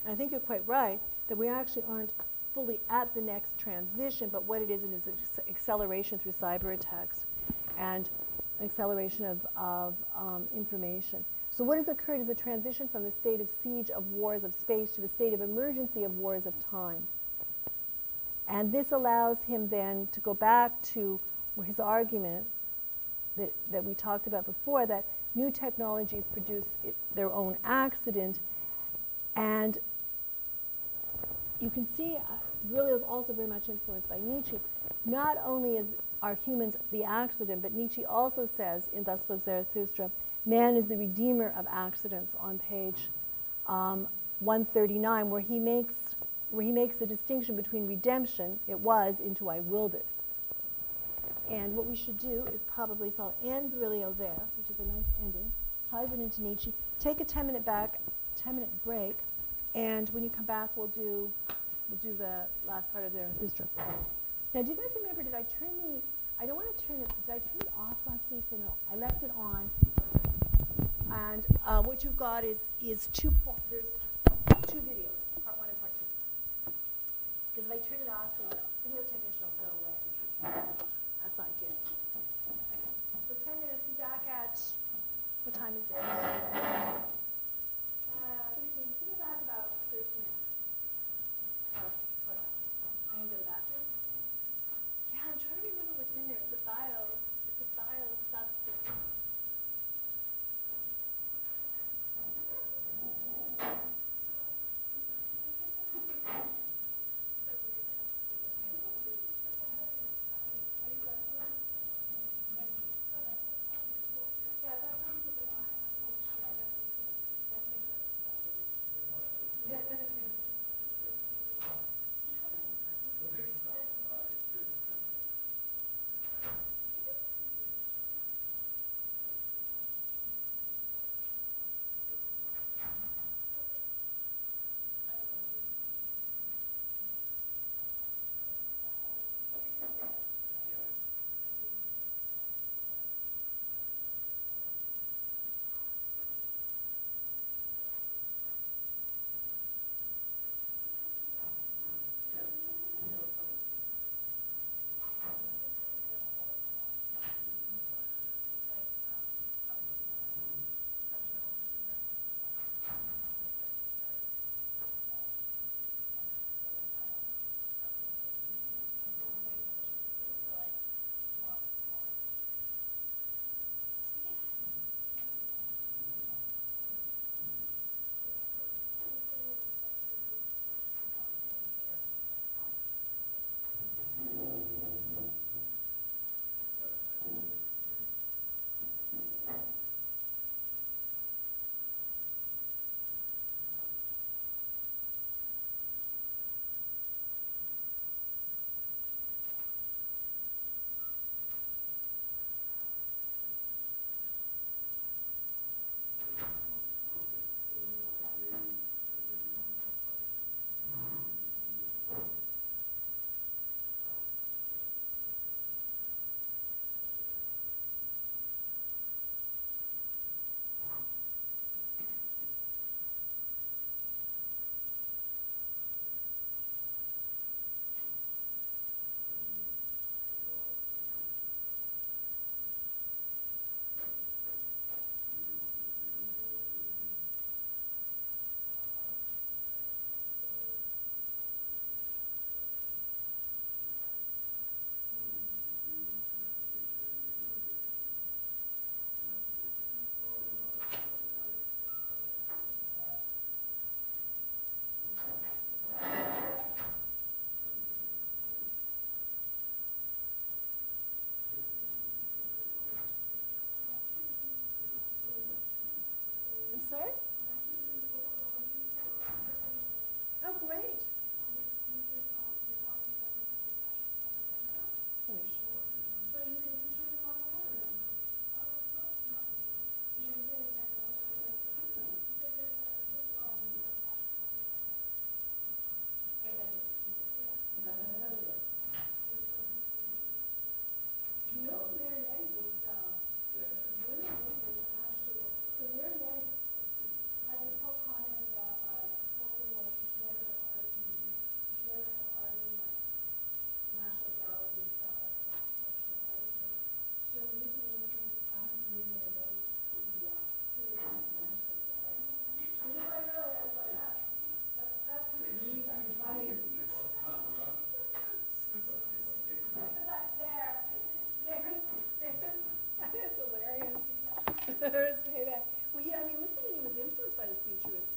and I think you're quite right, that we actually aren't fully at the next transition, but what it is acceleration through cyber attacks and acceleration of information. So what has occurred is a transition from the state of siege of wars of space to the state of emergency of wars of time. And this allows him then to go back to his argument that we talked about before, that new technologies produce their own accident. And you can see Virilio is also very much influenced by Nietzsche. Not only are humans the accident, but Nietzsche also says in Thus Spoke Zarathustra, man is the redeemer of accidents on page 139, where he makes the distinction between redemption, it was, into I willed it. And what we should do is probably, so I'll end Virilio there, which is a nice ending, ties it into Nietzsche, take a 10-minute break, and when you come back, we'll do the last part of Zarathustra. Now, do you guys remember, did I turn I don't want to turn it, did I turn it off last week or no? I left it on, and what you've got is there's two videos, part one and part two. Because if I turn it off, the video technician will go away. That's not good. Okay. So 10 minutes, be back at, what time is it? 13. Be back about 13 minutes. Hold on. I'm going to go to the bathroom. Yeah, I'm trying to remember what's in there. It's a bio substance. yeah, I mean, Mussolini was influenced by the futurists.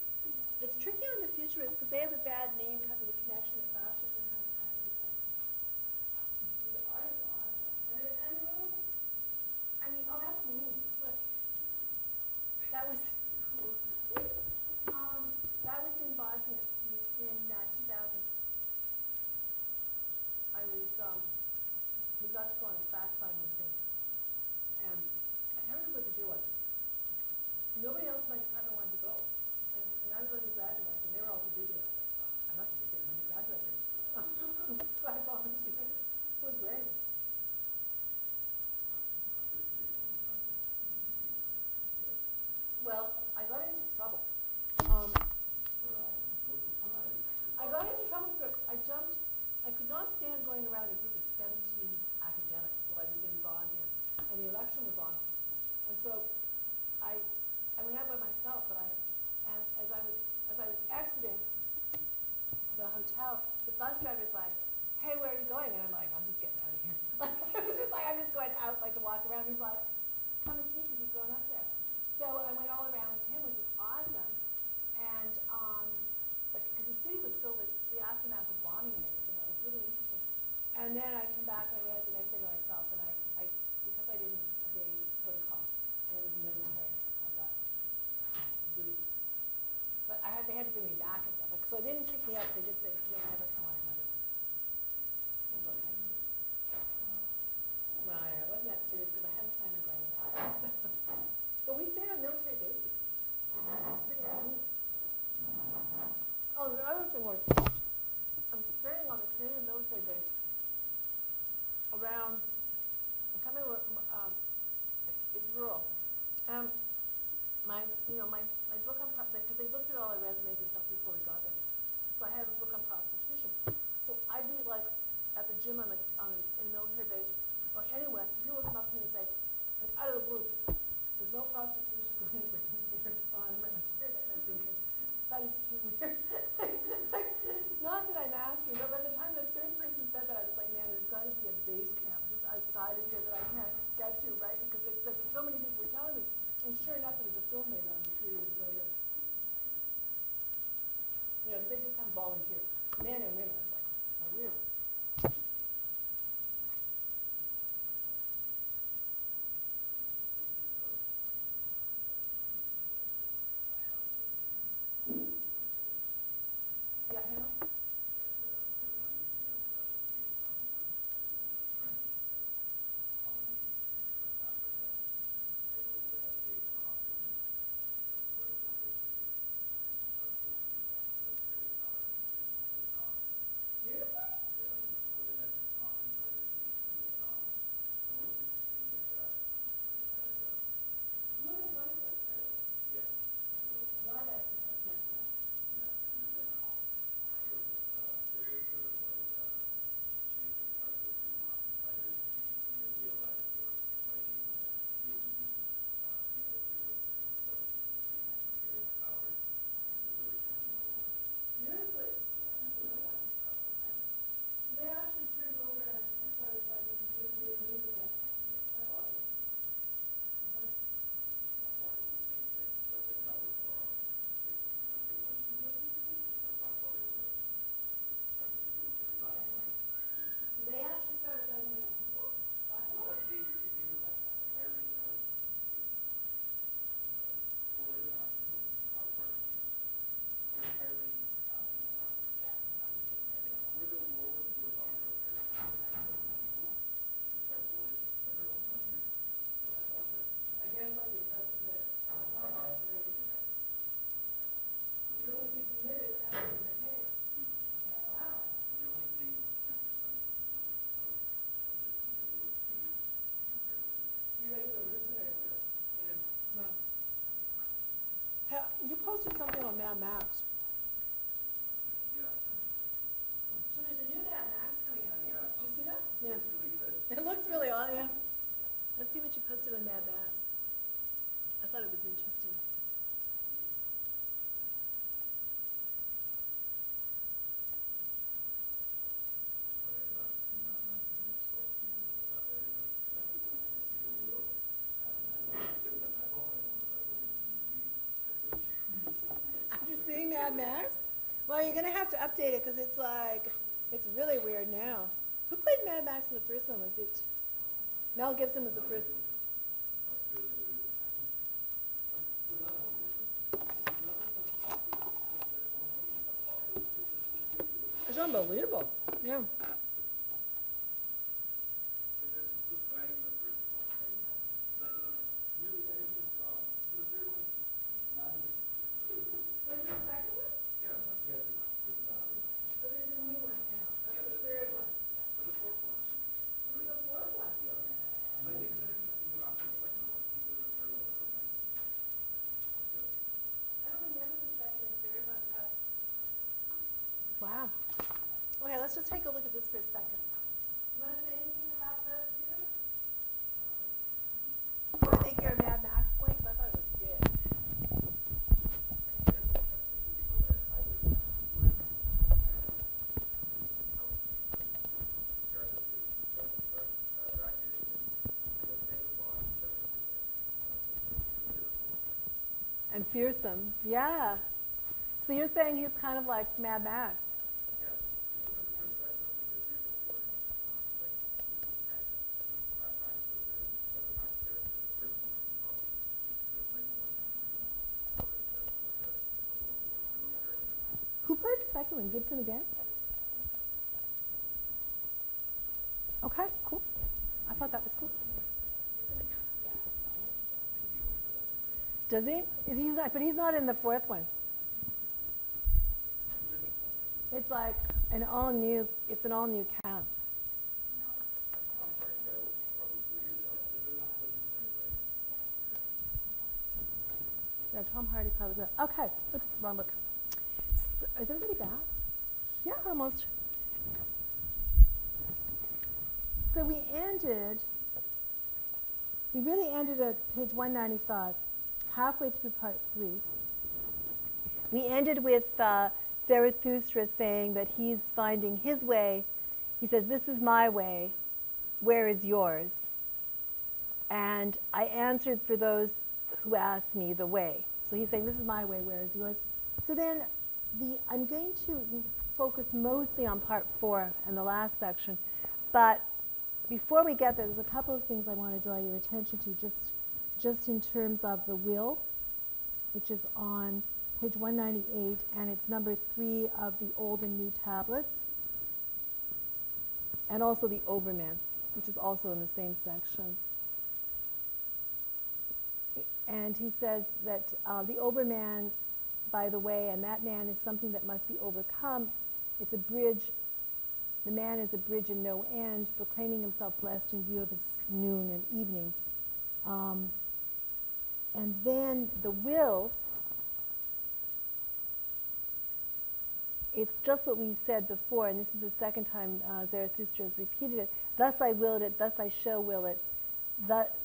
It's tricky on the futurists because they have a bad name because of the connection that fascism has had with them. The art is awesome. And the little, I mean, oh, that's me. Look. That was, that was in Bosnia in 2000. I was, we got to go on a fact-finding thing. And I can't remember what the deal was. Nobody else in my department wanted to go. And I was undergraduate, and they were all too busy. I was like, well, I'm not too busy, I'm an undergraduate. So I volunteered. It was great. Well, I got into trouble. I got into trouble for, I could not stand going around a group of 17 academics while I was in Bosnia, and the election was on. And so I went out by myself, and as I was exiting the hotel, the bus driver's like, hey, where are you going? And I'm like, I'm just getting out of here. Like, it was just like, I'm just going out, like, to walk around. He's like, come with me, because he's going up there. So I went all around with him, which was awesome. And, because the city was still the aftermath of bombing and everything. It was really interesting. And then I came back and I went out the next day by myself, and I because I didn't obey protocol, and it was military, I got booted. But they had to bring me back and stuff. So they didn't kick me out. They just said, you'll never come on another one. It was okay. Well, it wasn't that serious because I hadn't planned on going out. But we stayed on military bases. Pretty neat. Oh, the other thing was, I'm staying on a Canadian military base around, I can't remember, it's rural. My book on, because they looked at all our resumes and stuff before we got there. So I have a book on prostitution. So I'd be like at the gym in a military base or anywhere, people would come up to me and say, like, out of the blue, there's no prostitution going on around here. And I'm thinking, that is too weird. Like, not that I'm asking, but by the time the third person said that, I was like, man, there's got to be a base camp just outside of here that I can't get to, right? Because it's like so many people were telling me. And sure enough, there was a film made on me a few years later. You know, because they just kind of volunteer. Men and women. It's like, so weird. Yeah, Hannah? You posted something on Mad Max. Yeah. So there's a new Mad Max coming out here. Yeah. Did you see that? Yeah. It's really good. It looks really odd, yeah. Let's see what you posted on Mad Max. I thought it was interesting. Mad Max? Well, you're going to have to update it because it's like, it's really weird now. Who played Mad Max in the first one? Was it Mel Gibson was the first? It's unbelievable. Yeah. Wow. Okay, let's just take a look at this for a second. You want to say anything about this, Peter? Do I think you're a Mad Max points? I thought it was good. And fearsome, yeah. So you're saying he's kind of like Mad Max? Who played the second one? Gibson again? Okay, cool. I thought that was cool. Does he? He's not, but he's not in the fourth one. It's like an all new. It's an all new cast. Yeah, Tom Hardy probably. Okay, oops, wrong book. So, is everybody back? Yeah, almost. So we really ended at page 195, halfway through part 3. We ended with Zarathustra saying that he's finding his way. He says, this is my way, where is yours? And I answered for those who asked me the way. So he's saying, this is my way, where is yours? So then I'm going to focus mostly on part 4 and the last section. But before we get there, there's a couple of things I want to draw your attention to just in terms of the will, which is on page 198, and it's number 3 of the Old and New Tablets, and also the Overman, which is also in the same section. And he says that the Overman, by the way, and that man is something that must be overcome. It's a bridge. The man is a bridge in no end, proclaiming himself blessed in view of his noon and evening. And then the will, it's just what we said before, and this is the second time Zarathustra has repeated it. Thus I willed it, thus I shall will it.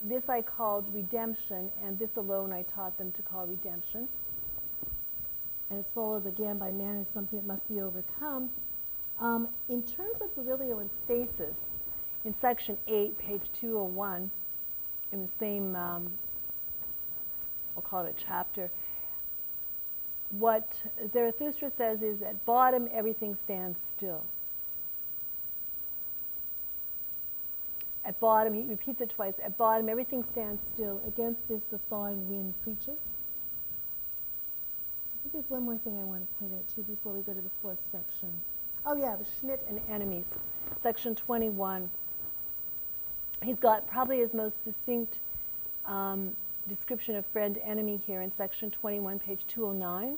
This I called redemption, and this alone I taught them to call redemption. And it's followed again by man as something that must be overcome. In terms of Virilio and stasis, in section 8, page 201, in the same, we'll call it a chapter, what Zarathustra says is, at bottom, everything stands still. At bottom, he repeats it twice, at bottom, everything stands still. Against this, the thawing wind preaches. I think there's one more thing I want to point out, too, before we go to the 4th section. Oh, yeah, the Schmidt and enemies, section 21. He's got probably his most succinct description of friend-enemy here in section 21, page 209.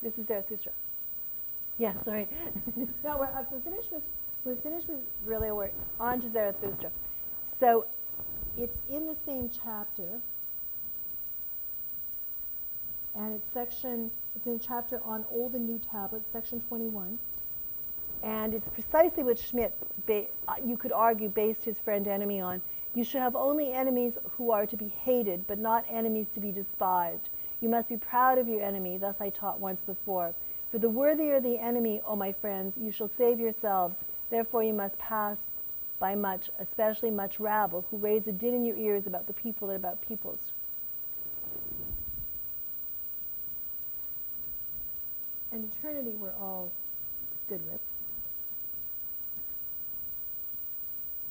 This is Zarathustra. Yeah, sorry. No, we're finished with Virilio. We're on to Zarathustra. So it's in the same chapter, and it's in a chapter on Old and New Tablets, section 21. And it's precisely what Schmidt, you could argue, based his friend-enemy on. You should have only enemies who are to be hated, but not enemies to be despised. You must be proud of your enemy, thus I taught once before. For the worthier the enemy, O my friends, you shall save yourselves. Therefore you must pass by much, especially much rabble, who raise a din in your ears about the people and about peoples. and eternity we're all good with.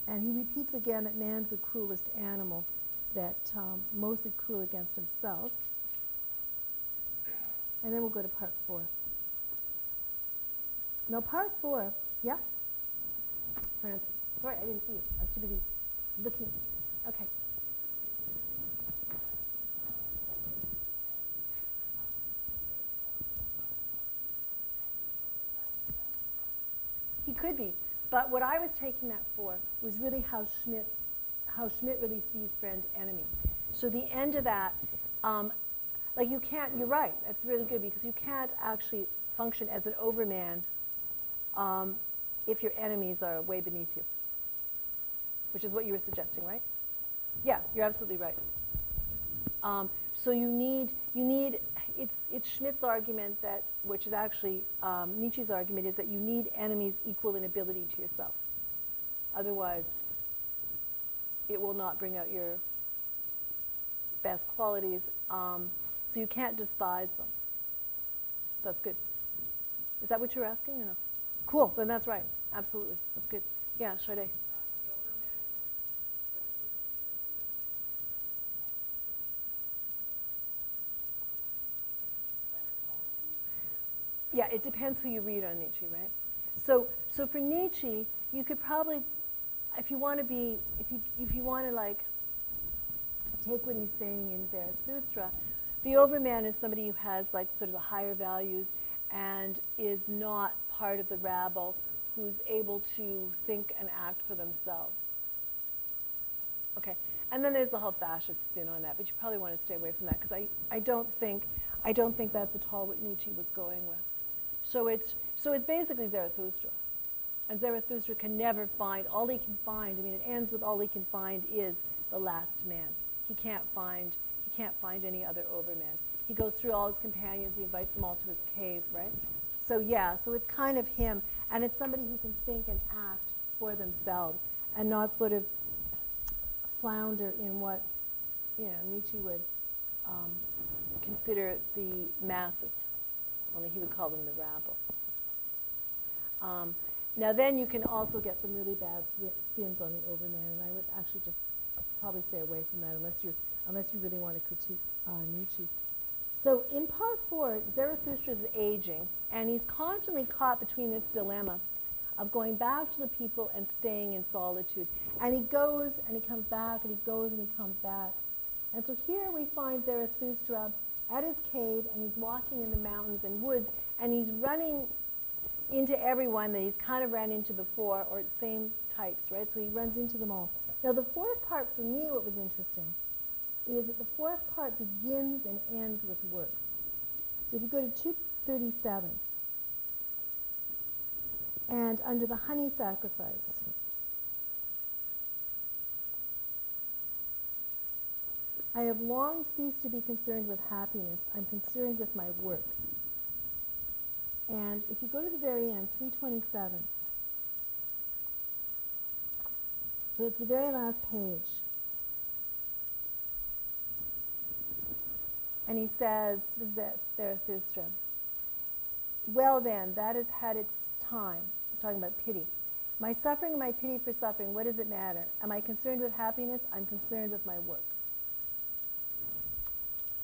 And he repeats again that man's the cruelest animal, that mostly cruel against himself. And then we'll go to part 4. Now part 4, yeah? Francis. Sorry, I didn't see you. I was too busy looking. Okay. He could be. But what I was taking that for was really how Schmidt really sees friend enemy. So the end of that, like you can't, you're right, that's really good, because you can't actually function as an overman if your enemies are way beneath you, which is what you were suggesting, right? Yeah, you're absolutely right. So you need, it's Schmidt's argument that, which is actually Nietzsche's argument, is that you need enemies equal in ability to yourself. Otherwise, it will not bring out your best qualities. So you can't despise them. That's good. Is that what you're asking or no? Cool, then that's right. Absolutely, that's good. Yeah, Sade. Yeah, it depends who you read on Nietzsche, right? So for Nietzsche, you could probably, if you want to like take what he's saying in Zarathustra, the overman is somebody who has like sort of the higher values and is not part of the rabble, who's able to think and act for themselves. Okay, and then there's the whole fascist spin on that, but you probably want to stay away from that, because I don't think that's at all what Nietzsche was going with. So it's basically Zarathustra, and Zarathustra can never find, all he can find, I mean, it ends with all he can find is the last man. He can't find any other overman. He goes through all his companions, he invites them all to his cave, right? So yeah, so it's kind of him, and it's somebody who can think and act for themselves and not sort of flounder in what, Nietzsche would consider the masses, only he would call them the rabble. Now then you can also get some really bad spins on the overman, and I would actually just probably stay away from that unless you really want to critique Nietzsche. So in part 4, Zarathustra is aging, and he's constantly caught between this dilemma of going back to the people and staying in solitude. And he goes and he comes back, and he goes and he comes back. And so here we find Zarathustra at his cave, and he's walking in the mountains and woods, and he's running into everyone that he's kind of ran into before, or same types, right? So he runs into them all. Now the 4th part, for me, what was interesting is that the 4th part begins and ends with work. So if you go to 237, and under the honey sacrifice, I have long ceased to be concerned with happiness. I'm concerned with my work. And if you go to the very end, 327, so it's the very last page. And he says, Zarathustra, well then, that has had its time. He's talking about pity. My suffering and my pity for suffering, what does it matter? Am I concerned with happiness? I'm concerned with my work.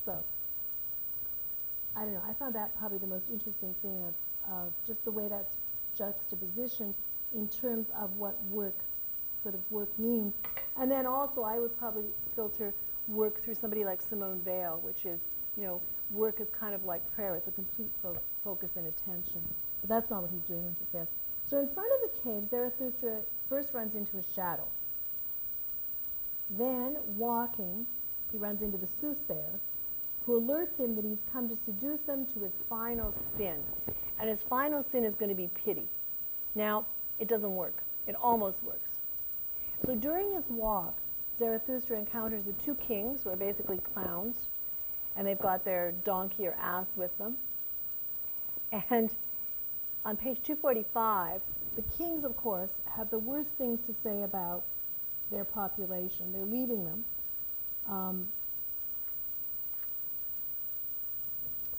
So, I don't know, I found that probably the most interesting thing of just the way that's juxtaposition in terms of what work means. And then also I would probably filter work through somebody like Simone Weil, which is, work is kind of like prayer. It's a complete focus and attention. But that's not what he's doing with it there. So in front of the cave, Zarathustra first runs into a shadow. Then, walking, he runs into the soothsayer, who alerts him that he's come to seduce him to his final sin. And his final sin is going to be pity. Now, it doesn't work. It almost works. So during his walk, Zarathustra encounters the 2 kings, who are basically clowns, and they've got their donkey or ass with them. And on page 245, the kings, of course, have the worst things to say about their population. They're leaving them.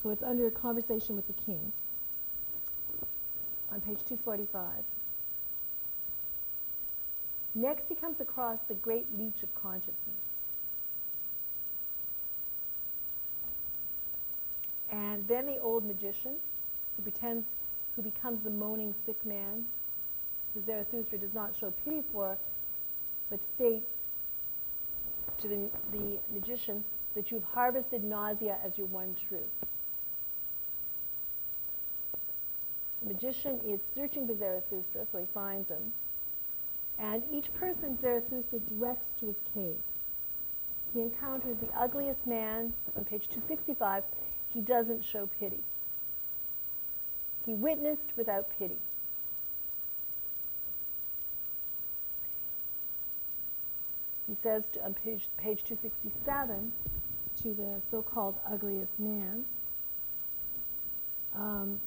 So it's under a conversation with the kings. on page 245. Next, he comes across the great leech of consciousness. And then the old magician who becomes the moaning sick man, who Zarathustra does not show pity for, but states to the magician that you've harvested nausea as your one truth. The magician is searching for Zarathustra, so he finds him. And each person Zarathustra directs to his cave. He encounters the ugliest man on page 265. He doesn't show pity. He witnessed without pity. He says on page 267 to the so-called ugliest man, and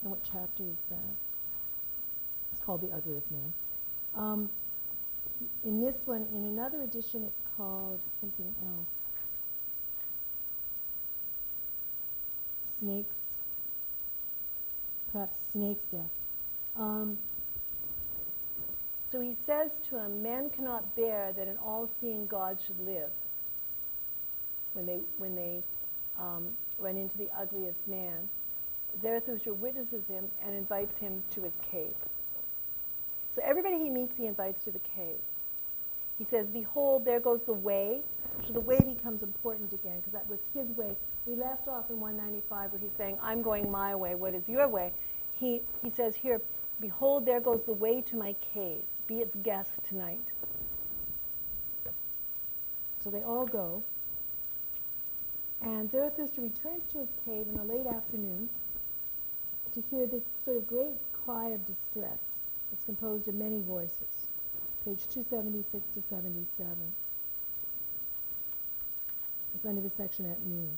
what chapter is that? It's called The Ugliest Man. In this one, in another edition, it's called something else. Snakes, perhaps Snake's Death. So he says to him, man cannot bear that an all-seeing God should live when they run into the ugliest man. Zarathustra witnesses him and invites him to his cave. So everybody he meets, he invites to the cave. He says, behold, there goes the way. So the way becomes important again, because that was his way. We left off in 195 where he's saying, I'm going my way. What is your way? He says here, behold, there goes the way to my cave. Be its guest tonight. So they all go. And Zarathustra returns to his cave in the late afternoon to hear this sort of great cry of distress. It's composed of many voices. Page 276 to 77. It's under the section at noon.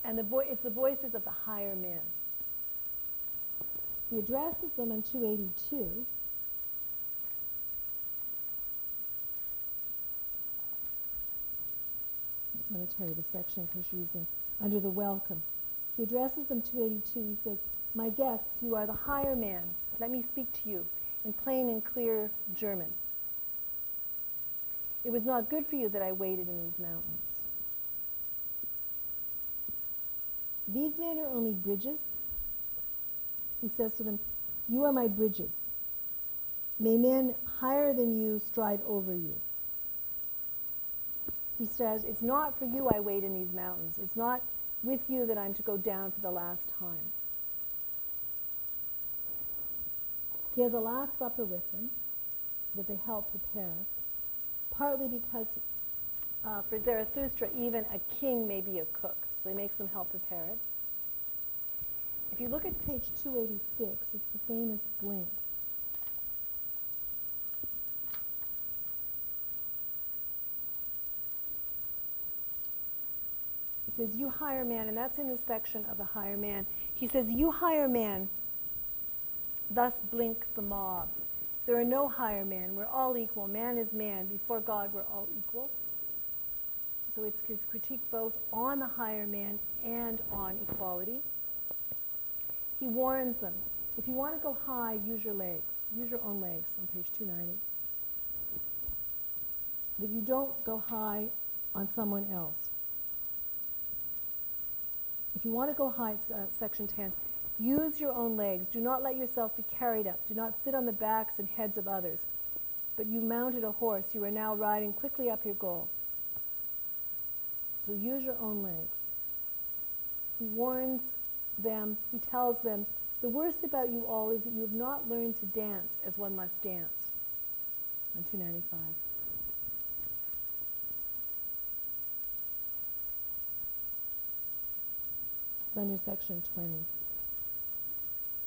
And it's the voices of the higher men. He addresses them on 282. I just want to tell you the section in case you're using under the welcome. He addresses them 282. He says, my guests, you are the higher man. Let me speak to you in plain and clear German. It was not good for you that I waited in these mountains. These men are only bridges. He says to them, you are my bridges. May men higher than you stride over you. He says, it's not for you I wait in these mountains. It's not with you that I'm to go down for the last time. He has a last supper with them that they help prepare, partly because for Zarathustra, even a king may be a cook. So he makes them help prepare it. If you look at page 286, it's the famous blink. It says, you higher man, and that's in the section of the higher man. He says, you higher man, thus blinks the mob. There are no higher men. We're all equal. Man is man. Before God, we're all equal. So it's his critique both on the higher man and on equality. He warns them, if you want to go high, use your legs. Use your own legs on page 290. That you don't go high on someone else. If you want to go high, section 10, use your own legs. Do not let yourself be carried up. Do not sit on the backs and heads of others. But you mounted a horse. You are now riding quickly up your goal. So use your own legs. He warns them, he tells them, the worst about you all is that you have not learned to dance as one must dance. On 295. It's under section 20.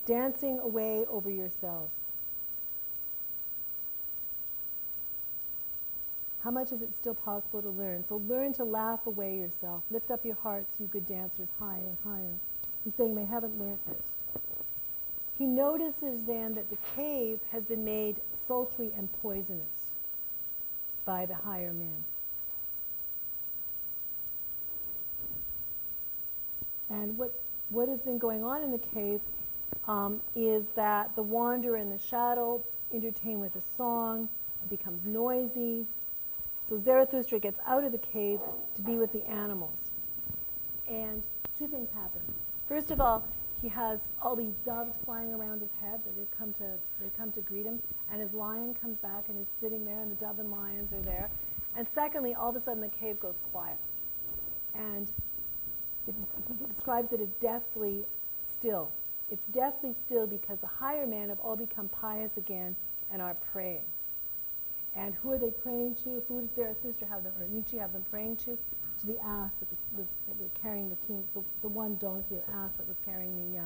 Dancing away over yourselves. How much is it still possible to learn? So learn to laugh away yourself. Lift up your hearts, you good dancers, higher and higher. He's saying they haven't learned this. He notices then that the cave has been made sultry and poisonous by the higher men. And what has been going on in the cave is that the wanderer in the shadow entertained with a song, it becomes noisy. So Zarathustra gets out of the cave to be with the animals. And two things happen. First of all, he has all these doves flying around his head that they come to greet him, and his lion comes back and is sitting there, and the dove and lions are there. And secondly, all of a sudden the cave goes quiet. And he describes it as deathly still. It's deathly still because the higher men have all become pious again and are praying. And who are they praying to? Who does Zarathustra have them, or Nietzsche have them praying to? To the ass that was carrying the king, the one donkey or ass that was carrying the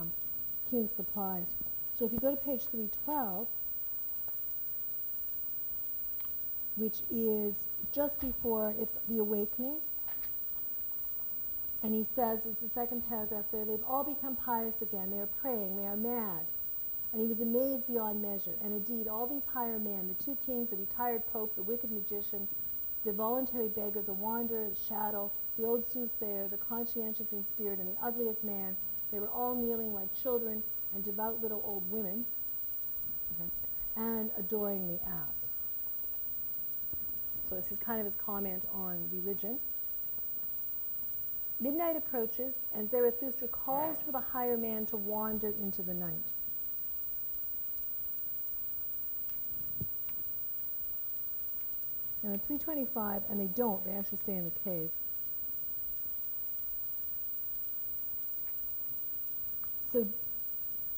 king's supplies. So if you go to page 312, which is just before it's the awakening, and he says, it's the second paragraph there, they've all become pious again, they are praying, they are mad. And he was amazed beyond measure. And indeed, all these higher men, the two kings, the retired pope, the wicked magician, the voluntary beggar, the wanderer, the shadow, the old soothsayer, the conscientious in spirit, and the ugliest man, they were all kneeling like children and devout little old women, and adoring the ass. So this is kind of his comment on religion. Midnight approaches, and Zarathustra calls for the higher man to wander into the night. Now in 325, and they don't, they actually stay in the cave. So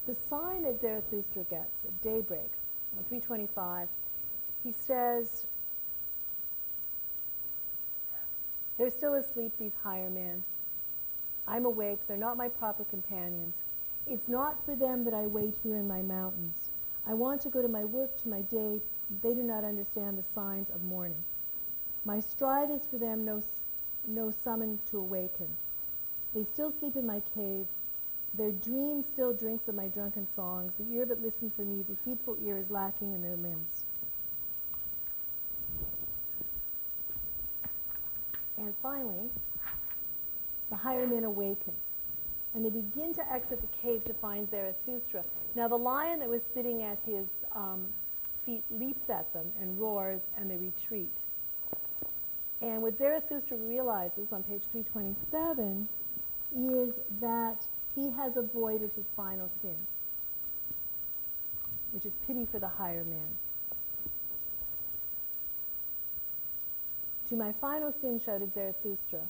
the sign that Zarathustra gets at daybreak, on 325, he says, they're still asleep, these higher men. I'm awake, they're not my proper companions. It's not for them that I wait here in my mountains. I want to go to my work, to my day. They do not understand the signs of morning. My stride is for them no summon to awaken. They still sleep in my cave. Their dream still drinks of my drunken songs. The ear that listened for me, the heedful ear is lacking in their limbs. And finally, the higher men awaken, and they begin to exit the cave to find Zarathustra. Now the lion that was sitting at his feet leaps at them and roars, and they retreat. And what Zarathustra realizes on page 327 is that he has avoided his final sin, which is pity for the higher man. To my final sin, shouted Zarathustra.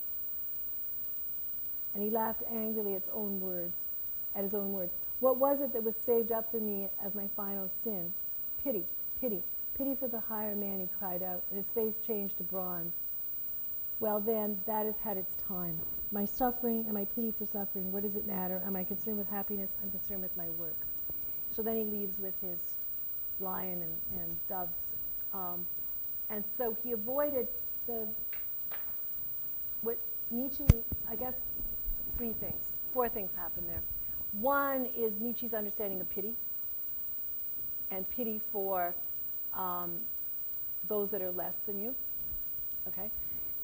And he laughed angrily at his own words. What was it that was saved up for me as my final sin? Pity, pity, pity for the higher man, he cried out, and his face changed to bronze. Well then, that has had its time. My suffering and my pity for suffering, what does it matter? Am I concerned with happiness? I'm concerned with my work. So then he leaves with his lion and doves. And so he avoided what Nietzsche, I guess, four things happen there. One is Nietzsche's understanding of pity, and pity for those that are less than you, okay?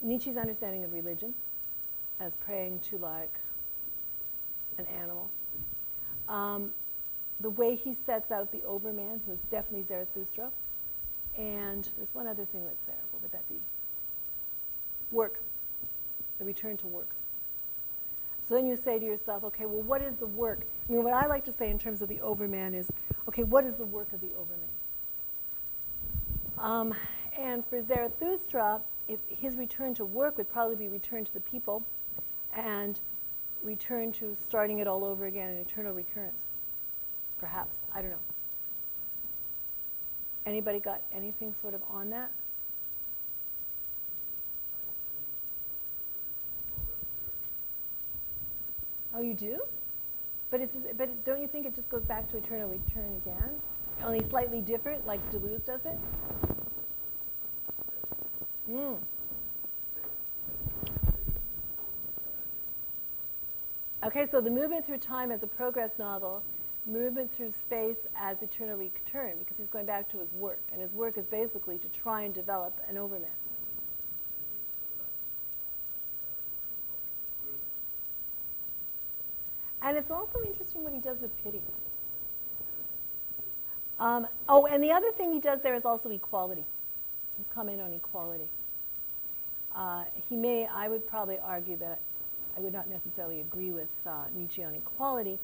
Nietzsche's understanding of religion as praying to like an animal. The way he sets out the Overman, who is definitely Zarathustra. And there's one other thing that's there. What would that be? Work. The return to work. So then you say to yourself, okay, well, what is the work? I mean, what I like to say in terms of the Overman is, okay, what is the work of the Overman? And for Zarathustra, his return to work would probably be return to the people and return to starting it all over again in eternal recurrence. Perhaps. I don't know. Anybody got anything sort of on that? Oh, you do? But don't you think it just goes back to eternal return again? Only slightly different, like Deleuze does it? Okay, so the movement through time as a progress novel, movement through space as eternal return, because he's going back to his work, and his work is basically to try and develop an Overman. And it's also interesting what he does with pity. Oh, and the other thing he does there is also equality. His comment on equality. I would probably argue that I would not necessarily agree with Nietzsche on equality.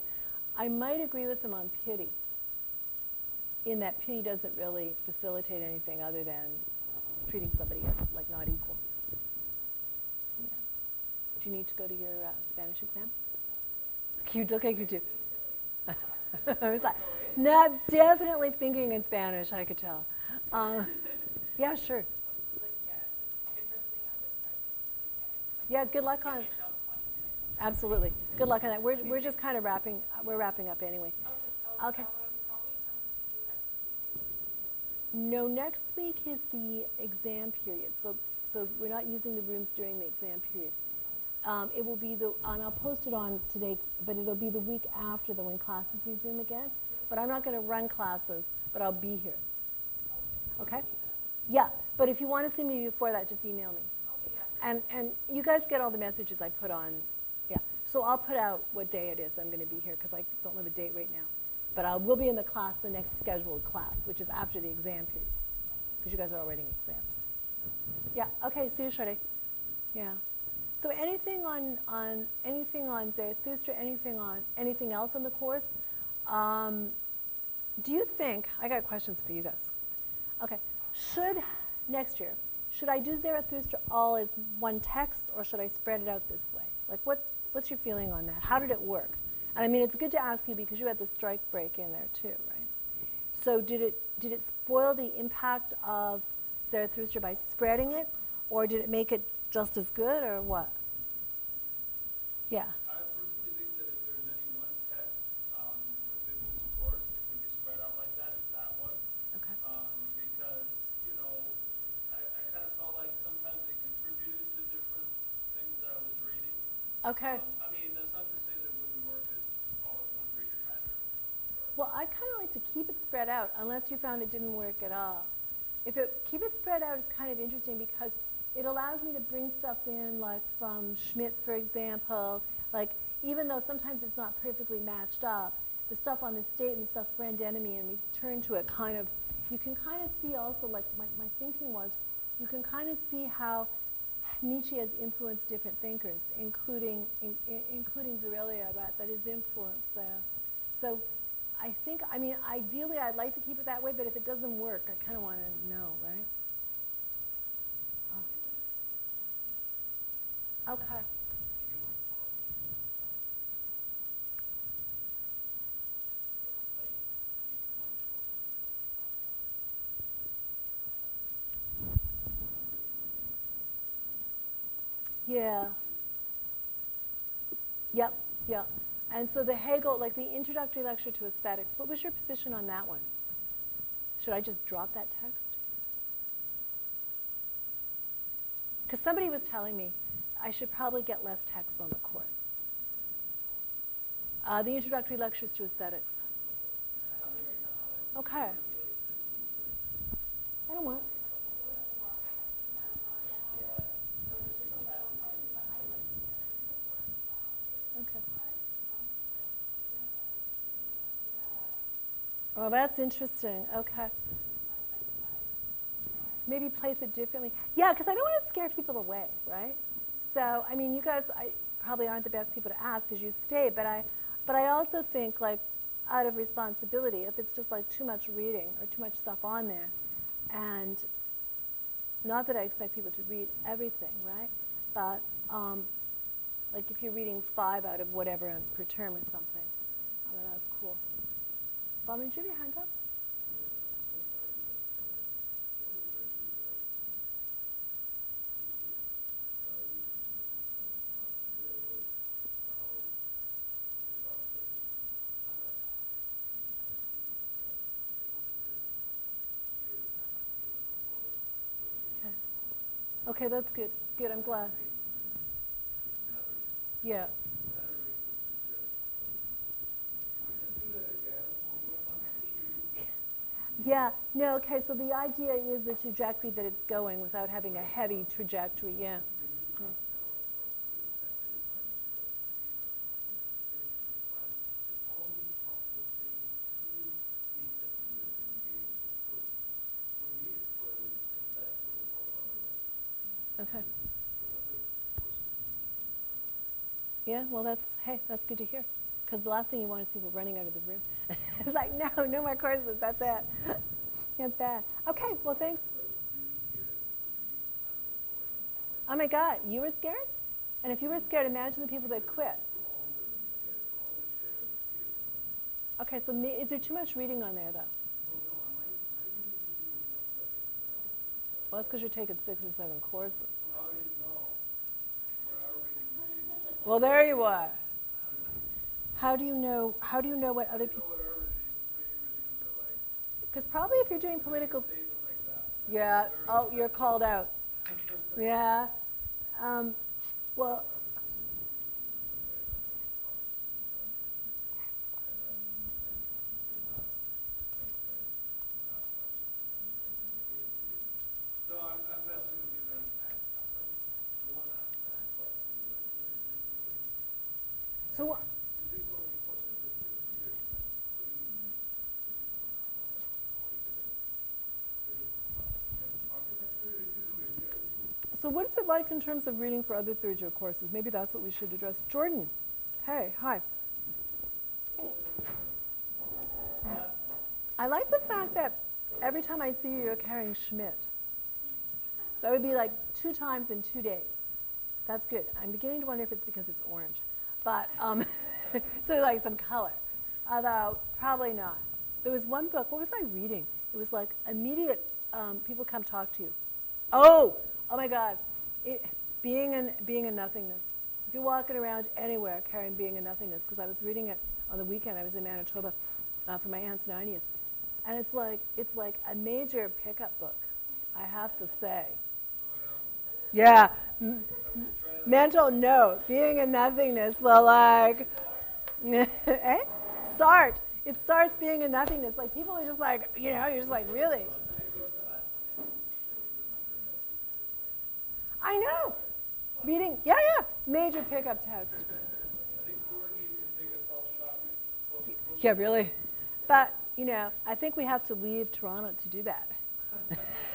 I might agree with him on pity, in that pity doesn't really facilitate anything other than treating somebody as like not equal. Yeah. Do you need to go to your Spanish exam? You look like you do. I was like, not definitely thinking in Spanish, I could tell. Yeah, sure. Yeah, good luck on. Absolutely, good luck on that. We're just kind of wrapping up anyway. Okay. No, next week is the exam period, so we're not using the rooms during the exam period. It will be and I'll post it on today, but it'll be the week after when classes resume again. But I'm not going to run classes, but I'll be here. Okay? Yeah, but if you want to see me before that, just email me. And you guys get all the messages I put on. Yeah, so I'll put out what day it is I'm going to be here, because I don't have a date right now. But I will be in the class, the next scheduled class, which is after the exam period, because you guys are already in exams. Yeah, okay, see you shortly. Yeah. So anything on Zarathustra, anything else in the course? Do you think, I got questions for you guys. Okay, next year, should I do Zarathustra all as one text, or should I spread it out this way? Like, what's your feeling on that? How did it work? And I mean, it's good to ask you because you had the strike break in there too, right? So did it spoil the impact of Zarathustra by spreading it, or did it make it just as good, or what? Yeah. I personally think that if there's any one text within this course, it can be spread out like that, it's that one. Okay. Because, I kind of felt like sometimes it contributed to different things that I was reading. Okay. I mean, that's not to say that it wouldn't work as all as one reader either. Well, I kind of like to keep it spread out, unless you found it didn't work at all. Keep it spread out is kind of interesting because it allows me to bring stuff in, like from Schmidt, for example. Like, even though sometimes it's not perfectly matched up, the stuff on the state and the stuff friend enemy, and we turn to it kind of, you can kind of see also, like my thinking was, you can kind of see how Nietzsche has influenced different thinkers, including Virilio, right, that is influence there. So I think, I mean, ideally I'd like to keep it that way, but if it doesn't work, I kind of want to know, right? Okay. Yeah. Yep. And so the Hegel, like the introductory lecture to aesthetics, what was your position on that one? Should I just drop that text? Because somebody was telling me I should probably get less text on the course. The introductory lectures to aesthetics. Okay. I don't want. Okay. Oh, that's interesting. Okay. Maybe place it differently. Yeah, because I don't want to scare people away, right? So, I mean, you guys probably aren't the best people to ask because you stayed, but I also think, like, out of responsibility, if it's just like too much reading or too much stuff on there, and not that I expect people to read everything, right? But like if you're reading 5 out of whatever per term or something, that's cool. Bob, did you have your hand up? Okay, that's good. Good, I'm glad. Yeah. Yeah, no, okay, so the idea is the trajectory that it's going without having a heavy trajectory, yeah. Okay. Yeah, well, that's good to hear. Because the last thing you want is people running out of the room. It's like, no more courses, that's it. That's bad. Okay, well, thanks. Oh my God, you were scared? And if you were scared, imagine the people that quit. Okay, so is there too much reading on there, though? Well, that's because you're taking 6 or 7 courses. Well, there you are. How do you know what other people? Because probably if you're doing political, yeah. Oh, you're called out. Yeah. Well. So. So what is it like in terms of reading for other third-year courses? Maybe that's what we should address. Jordan, hey, hi. I like the fact that every time I see you, you're carrying Schmidt. That would be like 2 times in 2 days. That's good. I'm beginning to wonder if it's because it's orange. But, so like some color. Although, probably not. There was one book, what was I reading? It was like immediate, people come talk to you. Oh my God. Being in nothingness. If you're walking around anywhere carrying being in nothingness, because I was reading it on the weekend, I was in Manitoba for my aunt's 90th. And it's like a major pickup book, I have to say. Yeah. Mental note, being in nothingness. Well, like, eh? Sartre. It starts being in nothingness. Like, people are just like, you're just like, really? I know. Reading, yeah, major pickup text. Yeah, really. But, I think we have to leave Toronto to do that.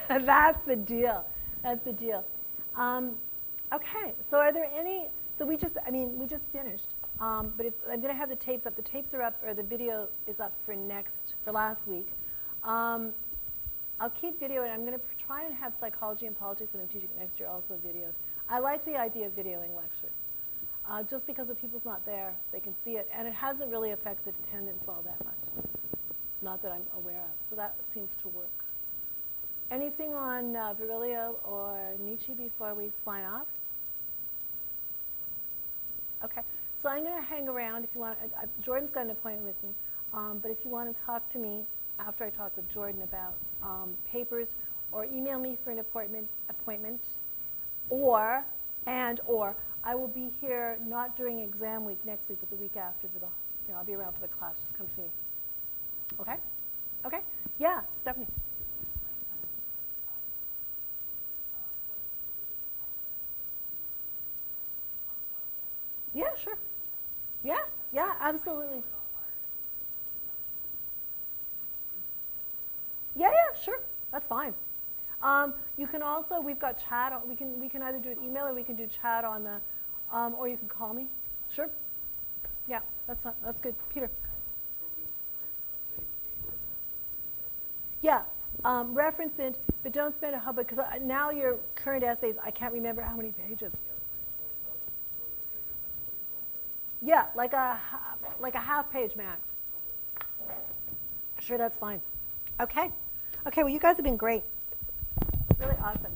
That's the deal. That's the deal. Okay, so are there any, so we just finished. But I'm going to have the tapes up. The tapes are up, or the video is up for last week. I'll keep video, and I'm going to try and have psychology and politics that I'm teaching next year also videos. I like the idea of videoing lectures. Just because if people's not there, they can see it. And it hasn't really affected attendance all that much. Not that I'm aware of. So that seems to work. Anything on Virilio or Nietzsche before we sign off? Okay. So I'm going to hang around if you want. Jordan's got an appointment with me. But if you want to talk to me after I talk with Jordan about papers, or email me for an appointment, or I will be here not during exam week next week, but the week after for the, I'll be around for the class. Just come see me. Okay? Okay? Yeah, Stephanie. Yeah, sure. Yeah, absolutely. Yeah, sure. That's fine. You can also, we've got chat. We can either do an email or we can do chat on the, or you can call me. Sure. Yeah, that's good. Peter. Yeah, reference it, but don't spend a whole, because now your current essays, I can't remember how many pages. Yeah, like a half page max. Sure, that's fine. Okay. Okay, well, you guys have been great. Really awesome.